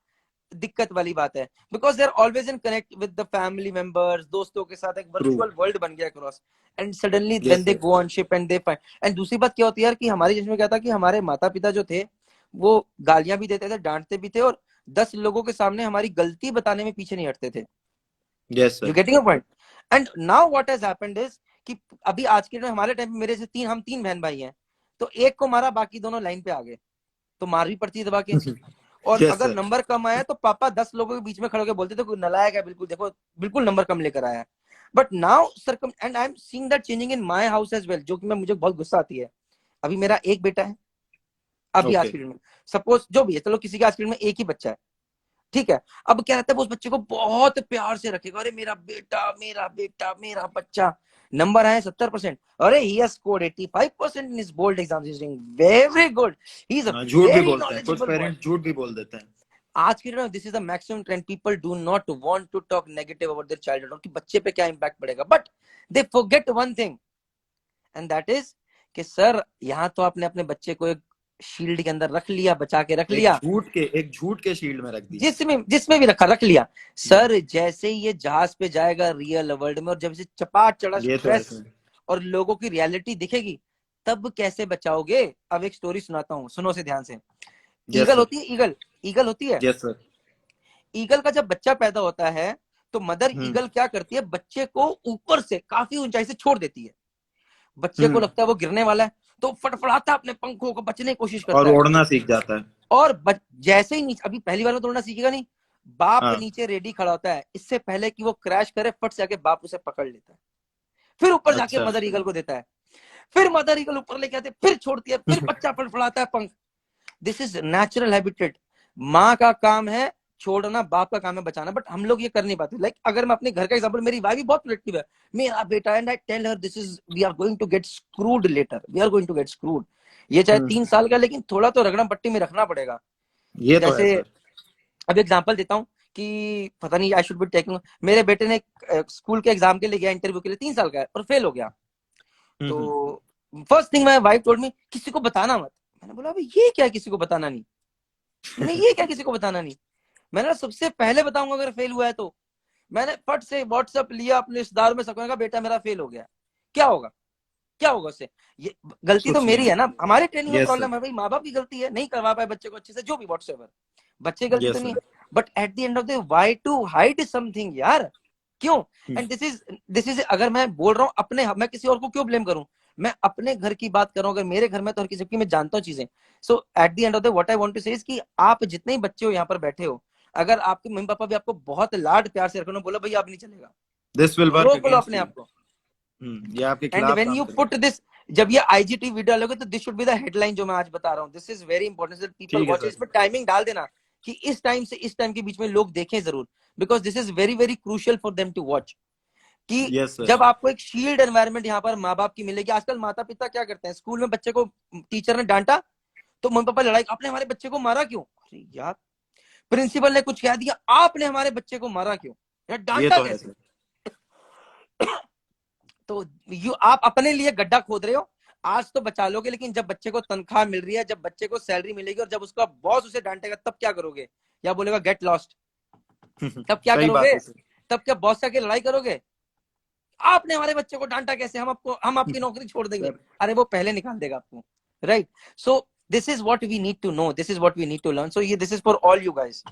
दिक्कत वाली बात है. Because they are always in connect with the family members, दोस्तों के साथ एक ट्रू वर्चुअल वर्ल्ड बन गया cross. And suddenly when yes they sir go on ship and they find. And दूसरी बात क्या होती है यार कि हमारे देश में क्या था कि हमारे माता पिता जो थे वो गालियां भी देते थे, डांटते भी थे, और 10 लोगों के सामने हमारी गलती बताने में पीछे नहीं हटते थे. Yes you sir getting a point? And now what has happened is कि अभी आज के हमारे टाइम में मेरे से हम 3 बहन भाई हैं, तो एक को मारा बाकी दोनों लाइन पे आ गए, तो मार भी पड़ती है दबा के. और यस अगर सर नंबर कम आया तो पापा 10 लोगों के बीच में खड़े होकर बोलते थे कोई नलायक है, बिल्कुल देखो बिल्कुल नंबर कम लेकर आया है. बट नाउ सरकम and I am seeing that changing in my house as well, जो कि मैं मुझे बहुत गुस्सा आती है. अभी मेरा एक बेटा है अभी आज ओके की डेट में, सपोज जो भी है, चलो किसी के आज की डेट में एक ही बच्चा है, ठीक है. अब क्या रहता है, वो उस बच्चे को बहुत प्यार से रखेगा, अरे मेरा बेटा मेरा बेटा मेरा बच्चा. नंबर आए 70%, अरे he has scored 85% in his board exams, he is doing very good, he is a हाँ झूठ भी वेरी बोलते हैं कुछ नॉलेजेबल बॉय. पेरेंट्स झूठ भी बोल देते हैं आज की date this is the maximum trend. People do not want to talk negative about their childhood कि बच्चे पे क्या इंपैक्ट पड़ेगा. But they forget one thing, and that is कि सर यहाँ तो आपने अपने बच्चे को एक शील्ड के अंदर रख लिया, बचा के रख लिया, एक झूठ के शील्ड में रख दिया जिसमें भी रख लिया. सर जैसे ही ये जहाज पे जाएगा रियल वर्ल्ड में, और जब इसे चपाट चढ़ा ये तो स्ट्रेस ऐसे और लोगों की रियलिटी दिखेगी, तब कैसे बचाओगे? अब एक स्टोरी सुनाता हूँ, सुनो से ध्यान से. यस ईगल सर होती है, ईगल ईगल होती है. यस सर ईगल का जब बच्चा पैदा होता है तो मदर हम्म ईगल क्या करती है, बच्चे को ऊपर से काफी ऊंचाई से छोड़ देती है. बच्चे को हम्म लगता है वो गिरने वाला है, तो फटफड़ाता है अपने पंखों को, बचने की कोशिश और करता है. उड़ना सीख जाता है और जैसे ही नीचे, अभी पहली बार में तोड़ना सीखेगा नहीं, बाप हाँ नीचे रेडी खड़ा होता है, इससे पहले कि वो क्रैश करे फट से आके बाप उसे पकड़ लेता है, फिर ऊपर जाके अच्छा मदर ईगल को देता है, फिर मदर ईगल ऊपर लेके आते, फिर छोड़ती है, फिर बच्चा फड़फड़ाता है पंख. This is natural habitat. माँ का काम है छोड़ना, बाप का काम है बचाना. बट हम लोग ये कर नहीं पाते. लाइक अगर मैं अपने घर का एग्जांपल, मेरी वाइफ भी बहुत प्रोडक्टिव है, मेरा बेटा, and I tell her this is we are going to get screwed later, we are going to get screwed. ये चाहे 3 साल का, लेकिन थोड़ा तो रगड़म पट्टी में रखना पड़ेगा. ये तो है जैसे सर अब एग्जांपल देता हूँ कि पता नहीं आई शुड बी टेकिंग, मेरे बेटे ने स्कूल के एग्जाम के लिए गया इंटरव्यू के लिए, 3 साल का है और फेल हो गया। तो first thing my wife told me किसी को बताना मत। मैंने बोला अबे ये क्या किसी को बताना नहीं, मैंने ये क्या किसी को बताना नहीं, मैंने सबसे पहले बताऊंगा अगर फेल हुआ है तो। मैंने फट से व्हाट्सएप लिया अपने रिश्तेदारों में, सबको कहा बेटा मेरा फेल हो गया, क्या होगा, क्या होगा उससे, ये गलती तो कुछ मेरी नहीं। है ना, हमारे ट्रेनिंग में यस प्रॉब्लम सर, है भाई, माँ बाप की गलती है, नहीं करवा पाए बच्चे को अच्छे से, जो भी व्हाट्सएवर, बच्चे की गलती तो यस नहीं सर। है। But at the end of the why to hide something यार, क्यों। एंड दिस इज अगर मैं बोल रहा हूँ अपने, मैं किसी और को क्यों ब्लेम करूं, मैं अपने घर की बात कर रहा हूँ, अगर मेरे घर में तो हर किसी की मैं जानता हूँ चीजें। So at the end of the what I want to say is कि आप जितने ही बच्चे हो यहाँ पर बैठे हो, अगर आपके मम्मी पापा भी आपको बहुत लाड प्यार से रखना, बोलो भैया अब नहीं चलेगा, दिस विल वर्क रोक लो अगेंस्ट अपने यू। आप को। ये आपके एंड खिलाफ व्हेन काम यू करेगा। पुट दिस, जब ये आईजीटी वीडियो डालोगे तो this should be the headline जो मैं आज बता रहा हूँ, this is very important that people ठीक है वॉच, सर। इसमें टाइमिंग डाल देना कि इस टाइम से इस टाइम के बीच में लोग देखें जरूर, because this is very very crucial for them to watch. कि यस सर। जब आपको एक शील्ड एनवायरनमेंट यहाँ पर माँ बाप की मिलेगी, आजकल माता पिता क्या करते हैं, स्कूल में बच्चे को टीचर ने डांटा तो मम्मी पापा लड़ाई, आपने हमारे बच्चे को मारा क्यों, अरे यार प्रिंसिपल ने कुछ कह दिया, आपने हमारे बच्चे को मारा क्यों, यार ये डांटा तो है कैसे। सर। तो यू आप अपने लिए गड्ढा खोद रहे हो, आज तो बचा लोगे, लेकिन जब बच्चे को तनख्वाह मिल रही है, जब बच्चे को सैलरी मिलेगी और जब उसका बॉस उसे डांटेगा तब क्या करोगे, या बोलेगा गेट लॉस्ट, तब क्या सही बात करोगे, है सर। तब क्या बॉस से आके लड़ाई करोगे, आपने हमारे बच्चे को डांटा कैसे, हम आपकी नौकरी छोड़ देंगे, सर अरे वो पहले निकाल देगा आपको, right. So this is what we need to know, this is what we need to learn, so ये this is for all you guys.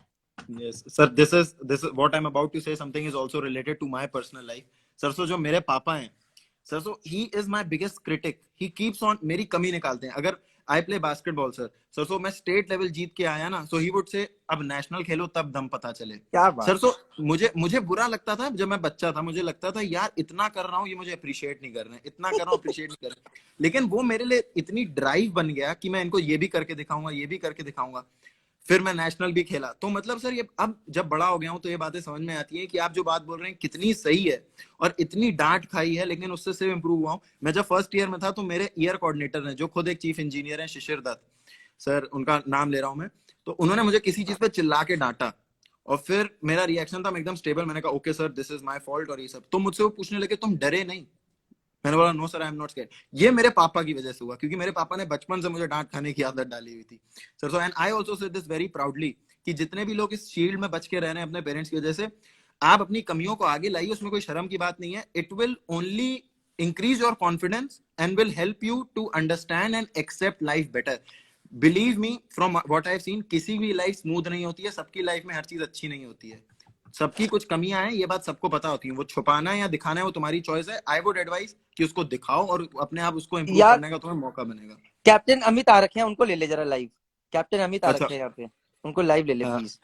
yes sir, this is what I'm about to say, something is also related to my personal life sir. So जो मेरे पापा हैं sir, so he is my biggest critic, he keeps on, मेरी कमी निकालते हैं। अगर I play basketball sir, so मैं स्टेट लेवल जीत के आया ना, सो ही वुड से अब नेशनल खेलो तब दम पता चले। क्या बात। सर सो मुझे मुझे बुरा लगता था जब मैं बच्चा था, मुझे लगता था यार इतना कर रहा हूँ ये मुझे अप्रिशिएट नहीं कर रहे हैं, इतना कर रहा हूँ अप्रिशिएट नहीं कर रहे हैं। लेकिन वो मेरे लिए इतनी ड्राइव बन गया कि मैं इनको ये भी करके दिखाऊंगा, ये भी करके दिखाऊंगा। फिर मैं नेशनल भी खेला। तो मतलब सर ये अब जब बड़ा हो गया हूं तो ये बातें समझ में आती है कि आप जो बात बोल रहे हैं कितनी सही है, और इतनी डांट खाई है लेकिन उससे सिर्फ इंप्रूव हुआ हूं। मैं जब फर्स्ट ईयर में था तो मेरे ईयर कोऑर्डिनेटर ने, जो खुद एक चीफ इंजीनियर है, शिशिर दत्त सर, उनका नाम ले रहा हूं मैं, तो उन्होंने मुझे किसी चीज पे चिल्ला के डांटा, और फिर मेरा रिएक्शन था, मैं एकदम स्टेबल, मैंने कहा okay sir this is my fault और ये सब। तो मुझसे वो पूछने लगे तुम डरे नहीं, मैंने बोला no sir I am not scared. ये मेरे पापा की वजह से हुआ, क्योंकि मेरे पापा ने बचपन से मुझे डांट खाने की आदत डाली हुई थी sir. So and I also say this very proudly कि जितने भी लोग इस शील्ड में बच के रह रहे हैं अपने पेरेंट्स की वजह से, आप अपनी कमियों को आगे लाइए, उसमें कोई शर्म की बात नहीं है। It will only increase your confidence and will help you to understand and accept life better. Believe me from what I have seen, किसी भी लाइफ स्मूथ नहीं होती है, सबकी लाइफ में हर चीज अच्छी नहीं होती है, सबकी कुछ कमियां हैं, ये बात सबको पता होती है। वो छुपाना है या दिखाना है वो तुम्हारी चॉइस है। आई वुड एडवाइस कि उसको दिखाओ और अपने आप उसको इंप्रूव यार करने का तुम्हें मौका बनेगा। कैप्टन अमित आ रखे हैं, उनको ले ले जरा लाइव, कैप्टन अमित आ अच्छा, रखे हैं यहाँ पे, उनको लाइव ले ले प्लीज।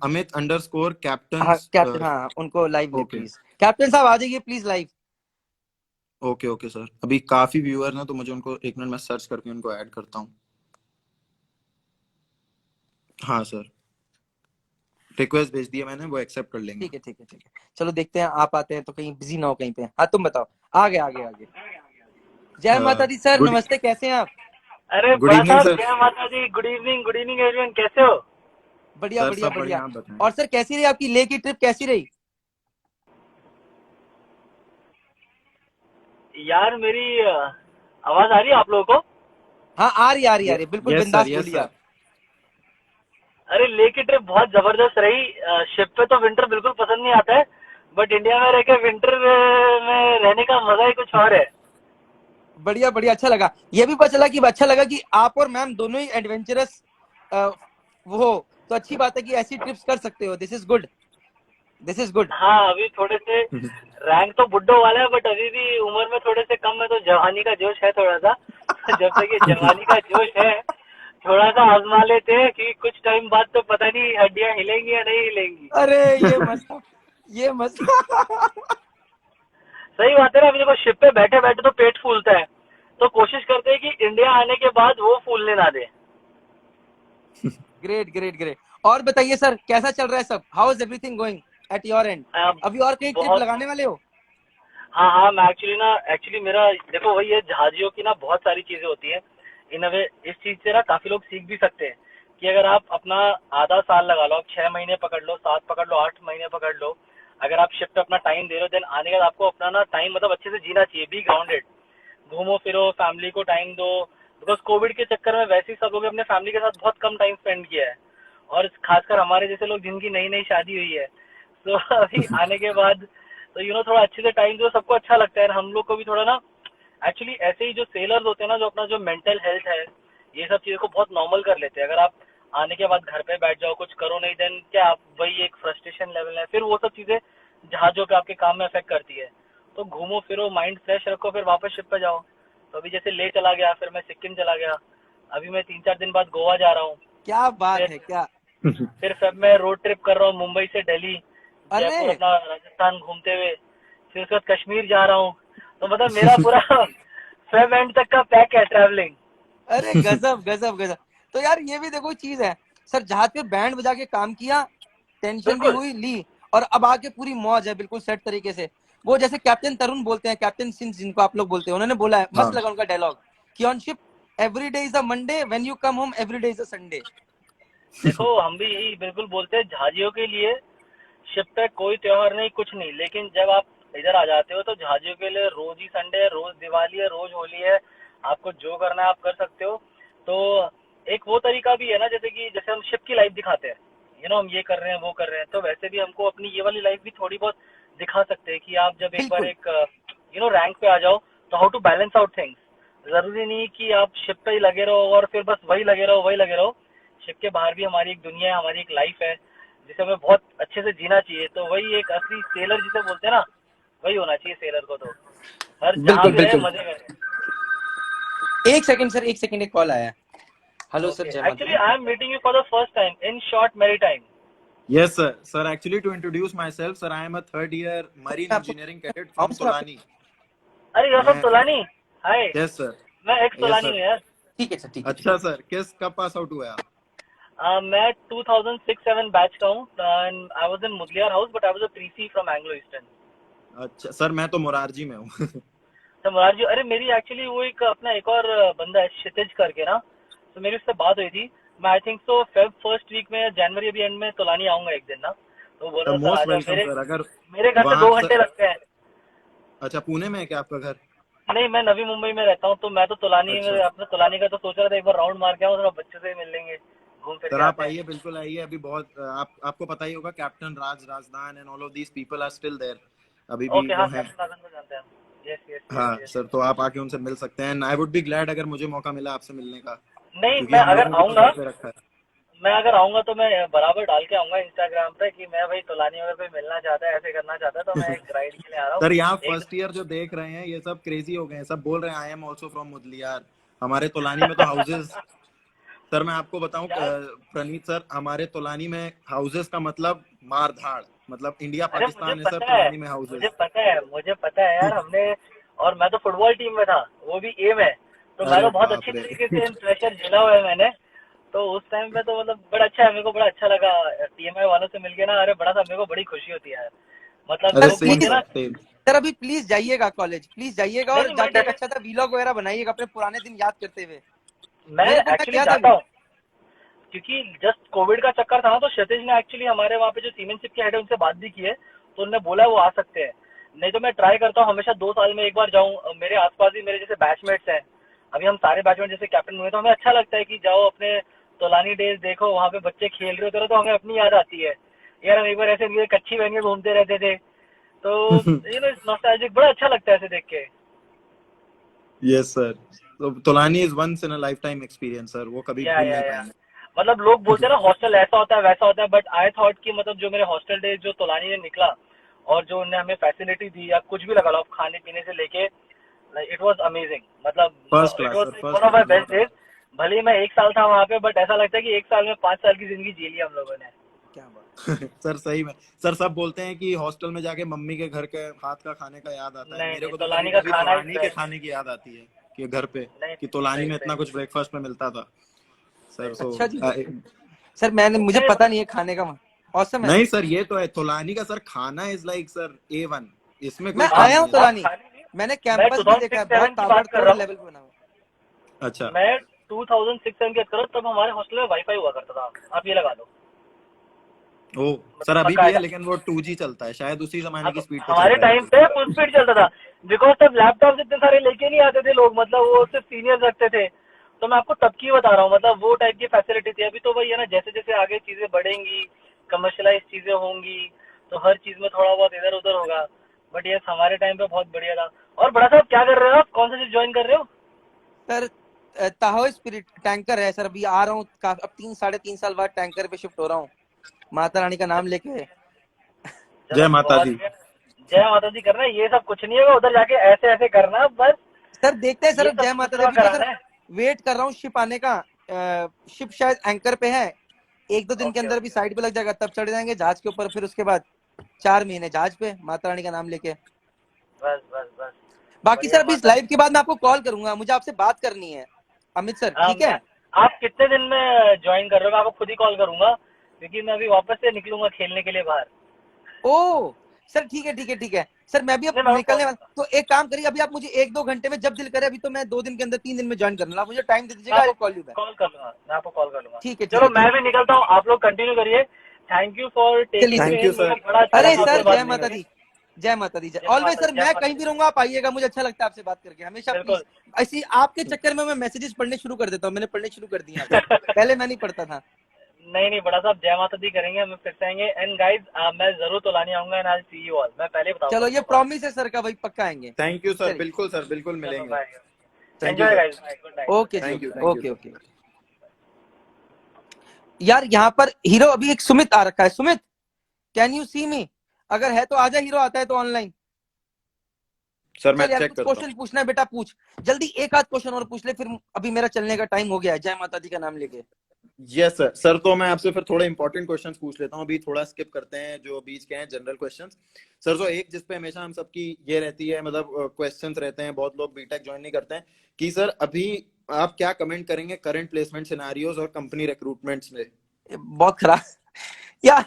Amit underscore captain. हाँ कैप्टन, हाँ उनको लाइव ले ओके प्लीज, कैप्टन साहब आ जाइए please live. Okay okay sir, अभी काफी व्यूअर ना, तो मुझे उनको एक मिनट में सर्च करके उनको ऐड करता हूँ। हाँ सर, रिक्वेस्ट भेज दिया मैंने, वो एक्सेप्ट कर लेंगे। ठीक है ठीक है ठीक है, चलो देखते हैं आप आते हैं तो कहीं बिजी ना हो कहीं पे। हाँ तुम बताओ, आगे आगे आगे। जय माता दी सर, गुड नमस्ते, कैसे हैं आप। अरे गुड बड़ा इवनिंग साहब, सर। जय माता दी, गुड इवनिंग एवरीवन, कैसे हो। बढ़िया सर बढ़िया सब बढ़िया। बढ़िया, आप बताएं। और सर कैसी रही आपकी लेह की ट्रिप, कैसी रही। यार मेरी आवाज आ रही है आप लोगों को। हाँ आ रही आ रही आ रही, बिल्कुल यस सर, बिंदास यस बोलिए सर। आप। अरे लेह की ट्रिप बहुत जबरदस्त रही। शिप पे तो विंटर बिल्कुल पसंद नहीं आता है, बट इंडिया में रह के विंटर में रहने का मजा ही कुछ और है। बढ़िया बढ़िया, अच्छा लगा, ये भी पता चला कि अच्छा लगा कि आप और मैम दोनों ही एडवेंचरस वो हो, तो अच्छी बात है कि ऐसी ट्रिप्स कर सकते हो, this is good, this is good. हाँ अभी थोड़े से रैंक तो बुड्ढो वाला है, बट अभी भी उम्र में थोड़े से कम है, तो जवानी का जोश है थोड़ा सा। जब तक ये जवानी का जोश है, थोड़ा सा आजमा लेते हैं कि कुछ टाइम बाद तो पता नहीं हड्डियां हिलेंगी या नहीं हिलेंगी। अरे ये मस्त, ये मस्त। सही बात है ना। अभी देखो शिप पे बैठे बैठे तो पेट फूलता है, तो कोशिश करते हैं कि इंडिया आने के बाद वो फूलने ना दे। Great great great. और बताइए सर कैसा चल रहा है सब, how is everything going at your and, अभी और कहीं ट्रिप बहुत। लगाने वाले हो। हाँ हाँ, मैं एक्चुअली मेरा देखो वही है, जहाजियों की ना बहुत सारी चीजें होती है इन अ वे। इस चीज से ना काफी लोग सीख भी सकते हैं। कि अगर आप अपना आधा साल लगा लो, आप 6 महीने पकड़ लो, 7 पकड़ लो, 8 महीने पकड़ लो, अगर आप शिफ्ट पे अपना टाइम दे रहे हो, देन आने के बाद आपको अपना ना टाइम मतलब अच्छे से जीना चाहिए, बी ग्राउंडेड, घूमो फिरो, फैमिली को टाइम दो, बिकॉज कोविड के चक्कर में वैसे ही सब लोग अपने फैमिली के साथ बहुत कम टाइम स्पेंड किया है, और खासकर हमारे जैसे लोग जिनकी नई नई शादी हुई है, तो अभी आने के बाद तो थोड़ा अच्छे से टाइम दो, सबको अच्छा लगता है, हम लोग को भी थोड़ा ना एक्चुअली ऐसे ही जो सेलर्स होते हैं ना, जो अपना जो मेंटल हेल्थ है, ये सब चीज़ों को बहुत नॉर्मल कर लेते हैं। अगर आप आने के बाद घर पे बैठ जाओ, कुछ करो नहीं, देन क्या आप वही एक फ्रस्ट्रेशन लेवल है, फिर वो सब चीज़ें जहाज़ों पे आपके काम में अफेक्ट करती है। तो घूमो फिरो, माइंड फ्रेश रखो, फिर वापस शिप पे जाओ। तो अभी जैसे ले चला गया, फिर मैं सिक्किम चला गया, अभी मैं 3-4 दिन बाद गोवा जा रहा हूँ, क्या बात फिर है, क्या। फिर फेब में रोड ट्रिप कर रहा हूँ मुंबई से दिल्ली, अरे जयपुर, अपना राजस्थान घूमते हुए, फिर उसके बाद कश्मीर जा रहा हूँ। तो मतलब मेरा पूरा फेब एंड तक का पैक है ट्रैवलिंग। अरे गजब गजब गजब। तो यार ये भी देखो चीज है सर, जहां पे बैंड बजा के काम किया, टेंशन भी बिल्कुल। हुई ली, और अब आके पूरी मौज है बिल्कुल सेट तरीके से। वो जैसे कैप्टन तरुण बोलते हैं, कैप्टन सिंह जिनको आप लोग बोलते हैं, उन्होंने बोला है, हाँ मस्त लगा उनका डायलॉग कि on ship every day is a Monday, when you come home every day is a Sunday. देखो हम भी यही बिल्कुल बोलते हैं, जहाजियों के लिए शिप पे कोई त्योहार नहीं, कुछ नहीं, लेकिन जब आप इधर आ जाते हो तो जहाजियों के लिए रोज ही संडे है, रोज दिवाली है, रोज होली है, आपको जो करना है आप कर सकते हो। तो एक वो तरीका भी है ना, जैसे हम शिप की लाइफ दिखाते हैं, हम ये कर रहे हैं वो कर रहे हैं, तो वैसे भी हमको अपनी ये वाली लाइफ भी थोड़ी बहुत दिखा सकते हैं कि आप जब एक बार बिल्कुल एक रैंक पे आ जाओ, तो how to balance out things. जरूरी नहीं कि आप शिप पे ही लगे रहो और फिर बस वही लगे रहो वही लगे रहो। शिप के बाहर भी हमारी एक दुनिया है, हमारी एक लाइफ है, जिसे हमें बहुत अच्छे से जीना चाहिए। तो वही एक असली सेलर जिसे बोलते हैं ना, वही होना चाहिए सेलर को। तो हर जहाँ बिल्कुल भी रहे बिल्कुल। मजे करें। एक सेकंड सर, एक सेकंड, एक कॉल आया है। हेलो सर, ओके, जय एक्चुअली माता I am meeting you for the first time in short मेरी time. Yes, sir. Sir, actually, to introduce myself, sir, I am a third year marine मैं आपको engineering cadet आऊं from सर आपको। Tolani. अरे यू फ्रॉम मैं तोलानी? हाय, Yes, sir. मैं एक्स Yes, तोलानी sir. हूँ यार। ठीक है सर, ठीक है, ठीक अच्छा सर, किस कब पास आउट हुए आप? मैं 2006-7 बैच का हूँ, and I was in Mudaliar house, but I was a precy from Anglo Eastern. अच्छा सर, मैं तो मोरारजी में हूँ। तो मुरारजी, अरे मेरी एक्चुअली वो एक अपना एक और बंदा है क्षितिज करके ना, तो मेरी उससे बात हुई थी। मैं I think so Feb first week में, जनवरी अभी एंड में तोलानी आऊंगा एक दिन ना, तो बोल सर रहा सर आ मोस्ट जाओ। वेलकम मेरे सर। अगर मेरे घर से वहाँ 2 सर, घंटे लगते हैं। अच्छा पुणे में है क्या आपका घर? नहीं, मैं नवी मुंबई में रहता हूँ, तो मैं तो तोलानी अच्छा में, अपने तोलानी का तो सोच रहा था एक बार राउंड मार के आऊँ, थोड़ा बच्चों से मिल लेंगे, घूम फिर सर के आप आते हैं। आइए, बिल्कुल आइए। अभी बहुत आपको पता ही होगा, captain Razdan and all of these people are still there. अभी भी ओके, वो हाँ, हैं। कैप्टन राजन को जानते हैं हम। यस यस यस हाँ यस। सर, तो आप आके उनसे मिल सकते हैं। आई वुड बी ग्लैड अगर मुझे मौका मिला आपसे मिलने का, नहीं, क्योंकि मैं हम अगर लोगों को तो आऊंगा, घर पे रखा है। तो मैं बराबर डाल के आऊंगा इंस्टाग्राम पे कि मैं भाई तोलानी, अगर कोई मिलना चाहता है, ऐसे करना चाहता है, तो मैं एक राइड के लिए आ रहा हूँ सर यहाँ एक। फर्स्ट ईयर जो देख रहे हैं ये सब क्रेजी हो गए हैं, सब बोल रहे हैं I am also from Mudaliar. हमारे तोलानी में तो हाउसेस, सर मैं आपको बताऊं यार, प्रणीत सर, हमारे तोलानी में हाउसेस का मतलब मार धाड़, मतलब इंडिया अरे मुझे पाकिस्तान है सर, पता है, तोलानी में हाउसेस। मुझे पता है यार, हमने, और मैं तो फुटबॉल टीम में था, वो भी ए में, तो मैं अरे तो बहुत बाप अच्छी रे। तरीके से इन प्रेशर झेला हुआ है मैंने। तो उस टाइम पे तो मतलब बड़ा अच्छा है, मेरे को बड़ा अच्छा लगा टीएमआई वालों से मिलके ना, अरे बड़ा सा मेरे को बड़ी खुशी होती है यार। मतलब अरे सर लोग सेम बोलते हैं प्लीज, ना। Sir same. सर अभी प्लीज जाइएगा कॉलेज, प्लीज जाइएगा, नहीं और नहीं, जाके एक अच्छा सा वीलॉग वगैरह बनाइएगा अपने पुराने दिन याद करते हुए। मैं मेरे को, मैं एक्चुअली गया था जाता अभी। हूँ, क्योंकि जस्ट कोविड का चक्कर था ना, तो क्षितिज ने एक्चुअली हमारे वहाँ पे जो सीमेंशिप के हेड है उनसे बात भी की है, तो उन्होंने बोला वो आ सकते हैं। नहीं तो मैं ट्राई करता हूँ हमेशा 2 साल में एक बार जाऊँ। मेरे आसपास भी मेरे जैसे बैचमेट्स हैं, अभी हम सारे बैचमेट जैसे कैप्टन हुए, तो हमें अच्छा लगता है कि जाओ अपने तोलानी डेज देखो, वहाँ पे बच्चे खेल रहे होते हैं, तो हमें अपनी याद आती है यार, हम एक बार ऐसे लिए कच्ची पहन के घूमते रहते थे। तो नॉस्टैल्जिक, बड़ा अच्छा लगता है ऐसे देख के। यस सर, तो Tolani is once in a life time experience sir, वो कभी भूल नहीं या पाएंगे। मतलब लोग बोलते हैं ना हॉस्टल ऐसा होता है वैसा होता है, बट आई थॉट कि मतलब जो मेरे हॉस्टल डेज जो तोलानी ने निकला, और जो उन्होंने हमें फैसिलिटी दी, या कुछ भी लगा लो आप, खाने पीने से लेके, इट वाज अमेजिंग। मतलब first it class was sir, one first of my class, no best days. Doubt. भले ही मैं 1 साल था वहाँ पे, बट ऐसा लगता है कि 1 साल में 5 साल की जिंदगी जी ली हम लोगों ने। क्या बात। सर सही में, सर सब बोलते हैं कि हॉस्टल में जाके मम्मी के घर के हाथ का खाने का याद आता है। नहीं मेरे नहीं, को तो कभी तोलानी का कभी खाना इज तोलानी के बेस्ट। खाने की याद आती है कि घर पे, नहीं, कि तोलानी सही में सही इतना कुछ ब्रेकफास्ट में मिलता था सर। सही। सो अच्छा जी, सर मुझे नहीं पता नहीं है खाने का। औसम है। नहीं सर, ये तो है तोलानी का सर, खाना इज लाइक सर A1, इसमें कोई मैं आप कमी आया हूँ नहीं है। आप तोलानी, खाने नहीं, मैंने मैं कैंपस भी देखा है, 2006-7 बहुत की बात कर ताबड़तोड़ रहा हूँ। लेवल पे बना हुआ है। अच्छा मैं 2006-7 की बात करो, तब हमारे हॉस्टल में वाईफाई हुआ करता था, आप ये लगा लो। ओ सर अभी भी है, बकायदा। लेकिन वो 2G चलता है शायद, उसी जमाने की अब स्पीड पे हमारे चलता है टाइम अभी पे फुल स्पीड चलता था, बिकॉज तब लैपटॉप इतने सारे लेके नहीं आते थे लोग, मतलब वो सिर्फ सीनियर रखते थे। तो मैं आपको तब की बता रहा हूँ, मतलब वो टाइप की फैसिलिटी थी। अभी तो वही है ना, जैसे जैसे आगे चीजें बढ़ेंगी, कमर्शलाइज चीजें होंगी, तो हर चीज में थोड़ा बहुत इधर उधर होगा। बट ये हमारे टाइम पे बहुत बढ़िया था। और बड़ा साहब क्या कर रहे हो आप, कौन सा चीज ज्वाइन कर रहे हो? सर ताहो स्पिरिट टैंकर है सर, अभी आ रहा हूँ, अब 3-3.5 साल बाद टैंकर पे शिफ्ट हो रहा हूँ, माता रानी का नाम लेके। चलो जय माता बहुत दी। बढ़िया। जय माता दी करना है, ये सब कुछ नहीं होगा, उधर जाके ऐसे ऐसे करना बस। सर देखते हैं ये सर, सब जय माता दी। दूसरा अभी तो सर कराना है। वेट कर रहा हूँ शिप आने का, शिप शायद एंकर पे है, 1-2 दिन के ओके अंदर भी ओके। साइड पे लग जाएगा, तब चढ़ जाएंगे जहाज के ऊपर, फिर उसके बाद 4 महीने जहाज पे माता रानी का नाम लेके। बस बस बस। बाकी सर बढ़िया अभी इस माता दी। लाइव के बाद मैं आपको कॉल करूंगा, मुझे आपसे बात करनी है अमित सर, ठीक मैं है? आप कितने दिन में ज्वाइन कर रहे हो? मैं आपको खुद ही कॉल करूंगा, क्योंकि मैं अभी वापस से निकलूंगा खेलने के लिए बाहर। ओ सर ठीक है ठीक है ठीक है सर, मैं भी अब नहीं मैं आपको कॉल निकलने वाला, करूंगा। तो एक काम करिए, अभी आप मुझे 1-2 घंटे में जब दिल करे, अभी तो मैं 2 दिन के अंदर 3 दिन में ज्वाइन करने वाला, मुझे टाइम दे मैं दीजिएगा, आई आपको कॉल यू बैक। कॉल कर लूंगा, मैं आपको कॉल कर लूंगा। ठीक है ठीक चलो है ठीक मैं है, भी निकलता हूँ, आप लोग कंटिन्यू करिए। थैंक यू फॉर चलिए taking sir. Me thank you in, मुझे सर, बड़ा अच्छा अरे लगा थैंक यू आपसे सर सर। बात जय माता करके। दी, जय माता दी, जय जय ऑलवेज माता दी, सर, जय मैं माता कहीं दी। भी रहूंगा आप आइएगा, मुझे अच्छा लगता है आपसे बात करके, हमेशा प्लीज। बिल्कुल। ऐसी आपके चक्कर में मैं मैसेजेस पढ़ने शुरू कर देता हूँ, मैंने पढ़ने शुरू कर दिए हैं आपके, पहले मैं नहीं पढ़ता था। नहीं नहीं, बड़ा साहब जय माता दी करेंगे, हम फिर से आएंगे। एंड गाइज मैं जरूर तोलानी आऊंगा, and I see you all, मैं पहले बता चलो दूं ये आपको बात। प्रॉमिस है सर का, भाई पक्का आएंगे। थैंक यू सर, चलिए बिल्कुल सर, बिल्कुल चलो मिलेंगे। Bye. Thank you enjoy sir. Guys, bye, good night, good okay जी, night. Thank you, okay thank you okay sir. Okay. यार यहाँ पर हीरो अभी एक सुमित आ रखा है, सुमित कैन यू सी मी? अगर है तो आजा, हीरो आता है तो ऑनलाइन। सर मैं चल यार चेक कुछ करता हूँ। क्वेश्चन पूछना है बेटा, पूछ जल्दी, एक आध क्वेश्चन और पूछ ले, फिर अभी मेरा चलने का टाइम हो गया है, जय माता दी का नाम लेके। Yes sir. सर तो मैं आपसे फिर थोड़े इंपॉर्टेंट क्वेश्चंस पूछ लेता हूँ, अभी थोड़ा स्किप करते हैं जो बीच के हैं जनरल क्वेश्चंस। सर जो एक जिस पे हमेशा हम सबकी ये रहती है, मतलब क्वेश्चंस रहते हैं, बहुत लोग बीटेक ज्वाइन नहीं करते हैं, कि सर अभी आप क्या कमेंट करेंगे करंट प्लेसमेंट सिनेरियोज और कंपनी रिक्रूटमेंट्स में? बहुत खराब यार,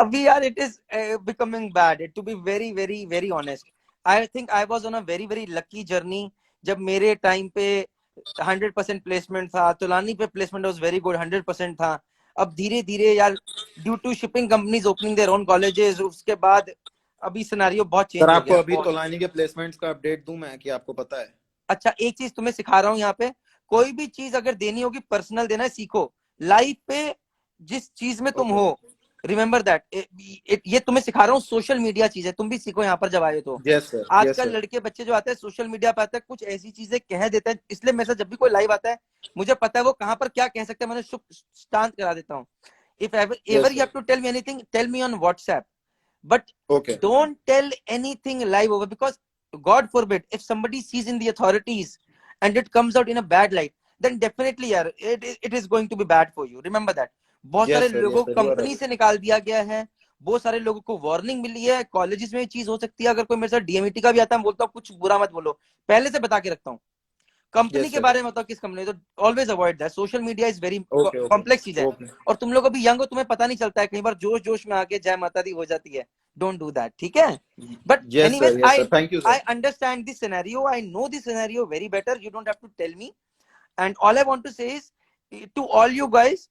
अभी यार it is becoming bad, to be very very very honest. I think I was on a very very lucky journey, जब मेरे टाइम पे 100% प्लेसमेंट था, तुलानी पे प्लेसमेंट वाज वेरी गुड, 100% था। अब धीरे धीरे यार, due to shipping companies opening their own colleges, उसके बाद अभी सिनेरियो बहुत सर चेंज हो आपको गया, अभी बहुत। तोलानी के प्लेसमेंट्स का अपडेट दूं मैं, कि आपको पता है? अच्छा एक चीज तुम्हें सिखा रहा हूँ यहाँ पे, कोई भी चीज अगर देनी होगी पर्सनल देना है, सीखो लाइफ पे, जिस चीज में तुम ओके। हो, रिमेंबर दैट। ये तुम्हें सिखा रहा हूँ, सोशल मीडिया चीज है, तुम भी सीखो यहाँ पर जब आए तो। यस सर, यस आजकल सर। लड़के बच्चे जो आते हैं सोशल मीडिया पे आते हैं, कुछ ऐसी चीजें कह देते हैं, इसलिए मेरे साथ जब भी कोई लाइव आता है, मुझे पता है वो कहाँ पर क्या कह सकते हैं, मैंने शुभ शांत करा देता हूँ। If ever yes ever you sir. Have to tell me anything, tell me on WhatsApp, but okay. don't tell anything live over, because god forbid if somebody sees in the authorities and it comes out in a bad light, then definitely yaar, it is going to be bad for you, remember that। बहुत सारे यस सर, लोगों यस को sir, you are company right. से निकाल दिया गया है, बहुत सारे लोगों को वार्निंग मिली है, कॉलेजेस में चीज हो सकती है। अगर कोई मेरे साथ डीएमईटी का भी आता है, मैं बोलता हूँ कुछ बुरा मत बोलो, पहले से बता के रखता हूँ। कंपनी यस के सर। बारे में बताओ किस कंपनी, तो always avoid that, social media is very okay okay complex चीज है। ओके। और तुम लोग अभी यंग हो, तुम्हें पता नहीं चलता है, कई बार जोश जोश में आके जय माता दी हो जाती है, डोंट डू दैट, ठीक है? But yes anyways sir, yes sir, thank you I sir. understand this scenario, I know this scenario very better, you don't have to tell me। And all I want to say is to all you guys,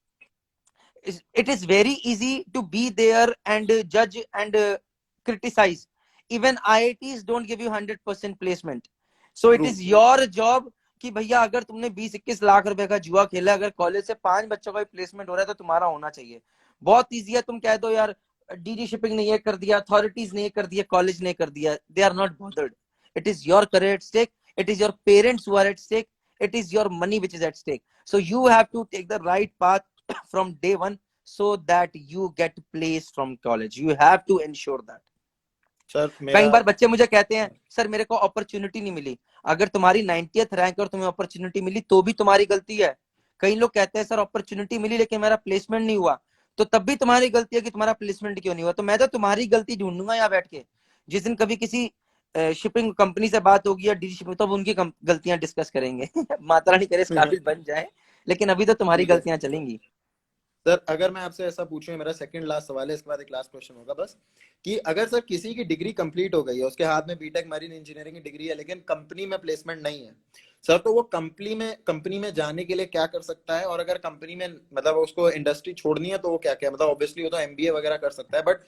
it is very easy to be there and judge and criticize, even IITs don't give you 100% placement, so it true. is your job कि भैया अगर तुमने 20-21 लाख रुपए का जुआ खेला, अगर कॉलेज से 5 बच्चों का प्लेसमेंट हो रहा है तो तुम्हारा होना चाहिए। बहुत इजी है, तुम कह दो यार डीडी शिपिंग ने ये कर दिया, अथॉरिटीज ने ये कर दिया, कॉलेज ने कर दिया, they are not bothered. It is your career at stake, it is your parents who are at stake, it is your money which is at stake, so you have to take the right path from day one, so that you get placed from college, you have to ensure that। Sir कई मेरा। बार बच्चे मुझे कहते हैं सर मेरे को अपॉर्चुनिटी नहीं मिली, अगर तुम्हारी 90th रैंक और तुम्हें अपॉर्चुनिटी मिली तो भी तुम्हारी गलती है। कई लोग कहते हैं सर अपॉर्चुनिटी मिली लेकिन मेरा प्लेसमेंट नहीं हुआ, तो तब भी तुम्हारी गलती है कि तुम्हारा प्लेसमेंट क्यों नहीं हुआ। तो मैं तो तुम्हारी गलती ढूंढूंगा यहाँ बैठ के, जिस दिन कभी किसी शिपिंग कंपनी से बात होगी या डी शिपिंग, तो उनकी गलतियां डिस्कस करेंगे माता रानी करे इस काबिल बन जाए, लेकिन अभी तो तुम्हारी ठीक है गलतियां चलेंगी। सर, अगर मैं आपसे ऐसा पूछूं, मेरा सेकंड लास्ट सवाल है, इसके बाद एक लास्ट क्वेश्चन होगा बस, कि अगर सर किसी की डिग्री कंप्लीट हो गई है, उसके हाथ में बीटेक मरीन इंजीनियरिंग की डिग्री है, लेकिन कंपनी में प्लेसमेंट नहीं है, सर तो वो कंपनी में जाने के लिए क्या कर सकता है, और अगर कंपनी में मतलब उसको इंडस्ट्री छोड़नी है तो वो क्या क्या मतलब ऑब्वियसली वो तो एमबीए वगैरह कर सकता है, बट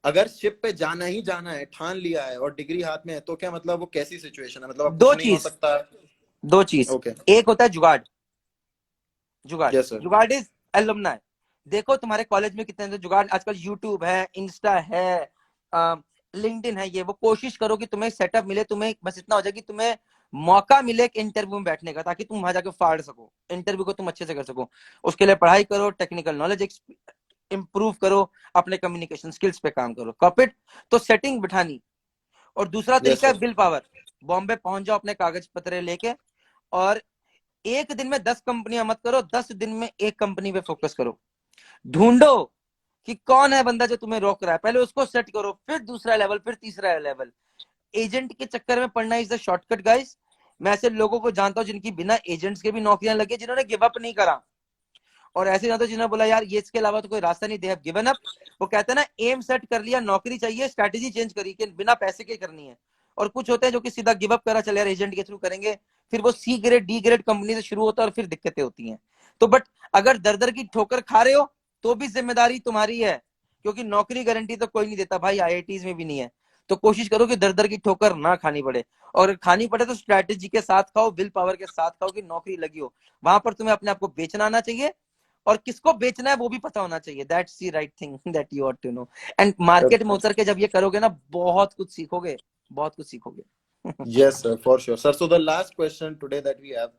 अगर शिप पे जाना ही जाना है, ठान लिया है और डिग्री हाथ में है, तो क्या मतलब वो कैसी सिचुएशन है, मतलब अब दो कुछ नहीं हो चीज सकता? दो चीज ओके, एक होता है जुगाड़। जुगाड़ यस सर। जुगाड़ इज एलुमनाई। देखो तुम्हारे कॉलेज में कितने जुगाड़, आजकल यूट्यूब है, इंस्टा है, लिंक्डइन है, ये वो कोशिश करो कि तुम्हें सेटअप मिले, तुम्हें बस इतना हो जाए कि तुम्हें मौका मिले एक इंटरव्यू में बैठने का, ताकि तुम वहां जाके फाड़ सको, इंटरव्यू को तुम अच्छे से कर सको। उसके लिए पढ़ाई करो, टेक्निकल नॉलेज इंप्रूव करो, अपने कम्युनिकेशन स्किल्स पे काम करो, कॉपीट तो सेटिंग बिठानी। और दूसरा यस तरीका है सर। Will power. बॉम्बे पहुंच जाओ अपने कागज पत्र लेके, और एक दिन में 10 कंपनियां मत करो, 10 दिन में एक कंपनी पे फोकस करो। ढूंढो कि कौन है बंदा जो तुम्हें रोक रहा है, पहले उसको सेट करो, फिर दूसरा लेवल, फिर तीसरा लेवल। एजेंट के चक्कर में पड़ना इज द शॉर्टकट गाइस। मैं ऐसे लोगों को जानता हूं जिनकी बिना एजेंट्स के भी नौकरियां लगी, जिन्होंने गिव अप नहीं करा। और ऐसे जानता हूं जिन्होंने बोला यार ये इसके अलावा तो कोई रास्ता नहीं, दे हैव गिवन अप। वो कहते हैं ना, एम सेट कर लिया, नौकरी चाहिए, स्ट्रैटेजी चेंज करी कि बिना पैसे के करनी है। और कुछ होते हैं जो कि सीधा गिव अप करा, चले यार एजेंट के थ्रू करेंगे, फिर वो C grade D grade company से शुरू होता है और फिर दिक्कतें होती हैं। तो बट अगर दर दर की ठोकर खा रहे हो तो भी जिम्मेदारी तुम्हारी है, क्योंकि नौकरी गारंटी तो कोई नहीं देता भाई, आईआईटीज में भी नहीं है। तो कोशिश करो कि दर दर की ठोकर ना खानी पड़े, और खानी पड़े तो स्ट्रैटेजी के साथ खाओ, विल पावर के साथ खाओ, कि नौकरी लगी हो। वहां पर तुम्हें अपने आप को बेचना आना चाहिए, और किसको बेचना है वो भी पता होना चाहिए। That's the right thing that you ought to know. And market में उतर के जब ये करोगे ना, बहुत कुछ सीखोगे, बहुत कुछ सीखोगे। Yes sir, for sure sir. So the last question today that we have,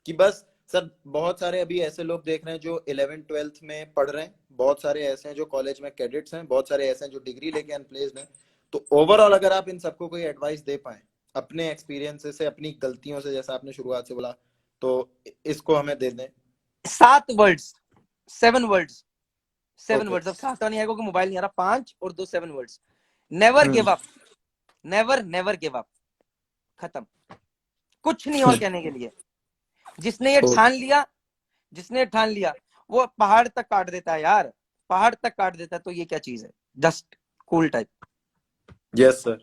कि बस सर बहुत सारे अभी ऐसे लोग देख रहे हैं जो 11th-12th में पढ़ रहे हैं, बहुत सारे ऐसे हैं जो कॉलेज में कैडेट्स हैं, बहुत सारे ऐसे हैं जो डिग्री लेके अनप्लेस्ड हैं। तो ओवरऑल अगर आप इन सबको कोई एडवाइस दे पाए अपने एक्सपीरियंस से, अपनी गलतियों से, जैसा आपने शुरुआत से बोला, तो इसको हमें दे दें। 7 वर्ड्स, 7 वर्ड्स, 7 ओके। वर्ड्स। अब 7 नहीं आएगा, मोबाइल नहीं आ रहा। 5 और 2 7 words. Never give up, never never give up. खत्म, कुछ नहीं और कहने के लिए। जिसने ये ठान लिया, जिसने ठान लिया, वो पहाड़ तक काट देता है यार, पहाड़ तक काट देता है। तो ये क्या चीज है, just cool type. Yes sir.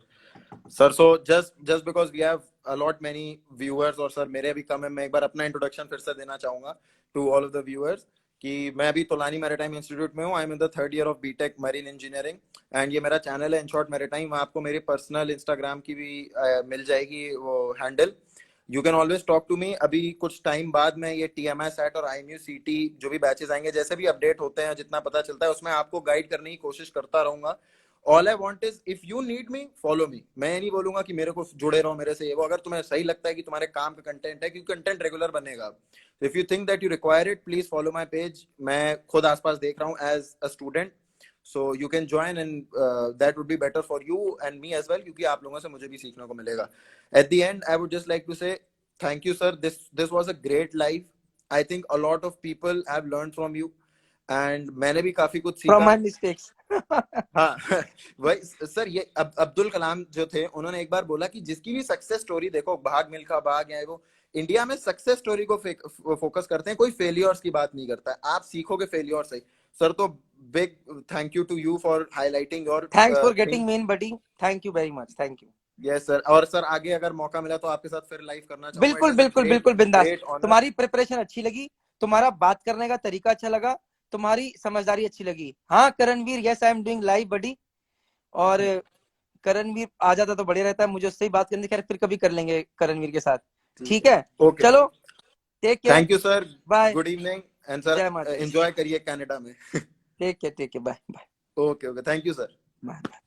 Sir so just because we have a lot many viewers, और सर मेरे भी कम है, मैं एक बार अपना इंट्रोडक्शन फिर से देना चाहूंगा to all of the viewers, कि मैं अभी तोलानी मैरीटाइम इंस्टीट्यूट में हूँ। I am in the 3rd year of BTech marine engineering, and ये मेरा चैनल है इन शॉर्ट मैरीटाइम। वहाँ आपको मेरी पर्सनल इंस्टाग्राम की भी मिल जाएगी वो handle. You can always talk to me. अभी कुछ टाइम बाद मैं ये TMI SAT और IMU CT जो भी बैचेस आएंगे, जैसे भी अपडेट होते हैं, जितना पता चलता है, उसमें आपको गाइड करने की कोशिश करता रहूंगा। All I want is if you need me follow me. मैं ये नहीं बोलूंगा कि मेरे को जुड़े रहो मेरे से, ये वो। अगर तुम्हें सही लगता है कि तुम्हारे काम का कंटेंट है, क्योंकि कंटेंट रेगुलर बनेगा, if you think that you require it, please follow my page. मैं खुद आसपास देख रहा हूँ as a student, so you can join, and that would be better for you and me as well, क्योंकि आप लोगों से मुझे भी सीखने को मिलेगा। At the end I would just like to say thank you sir, this was a great life. I think a lot of people have learn from you, and मैंने भी काफी कुछ फ्रॉम सीखा। My mistakes. हाँ वही सर, ये अब्दुल कलाम जो थे, उन्होंने एक बार बोला कि जिसकी भी सक्सेस स्टोरी देखो, भाग मिल्खा भाग या वो, इंडिया में सक्सेस स्टोरी को फोकस करते हैं, कोई फेलियर्स की बात नहीं करता है। आप सीखोगे फेलियर से। सर तो big thank you to you for highlighting your thanks for thing. Getting me in buddy, thank you very much, thank you. Yes sir, और सर आगे अगर मौका मिला तो आपके साथ फिर लाइव करना चाहूंगा। इट बिल्कुल इज अ बिल्कुल ग्रेट बिल्कुल बिंदास। Great honour. तुम्हारी प्रिपरेशन अच्छी लगी, तुम्हारा बात करने का तरीका अच्छा लगा, तुम्हारी समझदारी अच्छी लगी। हाँ Karanveer, yes I am doing live buddy. और करणवीर आ जाता तो बढ़िया रहता है, मुझे उससे ही बात करनी। खैर फिर कभी कर लेंगे करणवीर के साथ, ठीक है। ओके चलो, take care, thank you sir, bye, good evening, and sir जय माता दी। एंजॉय करिए कनाडा में। Take care, bye bye okay okay, thank you sir. Bye.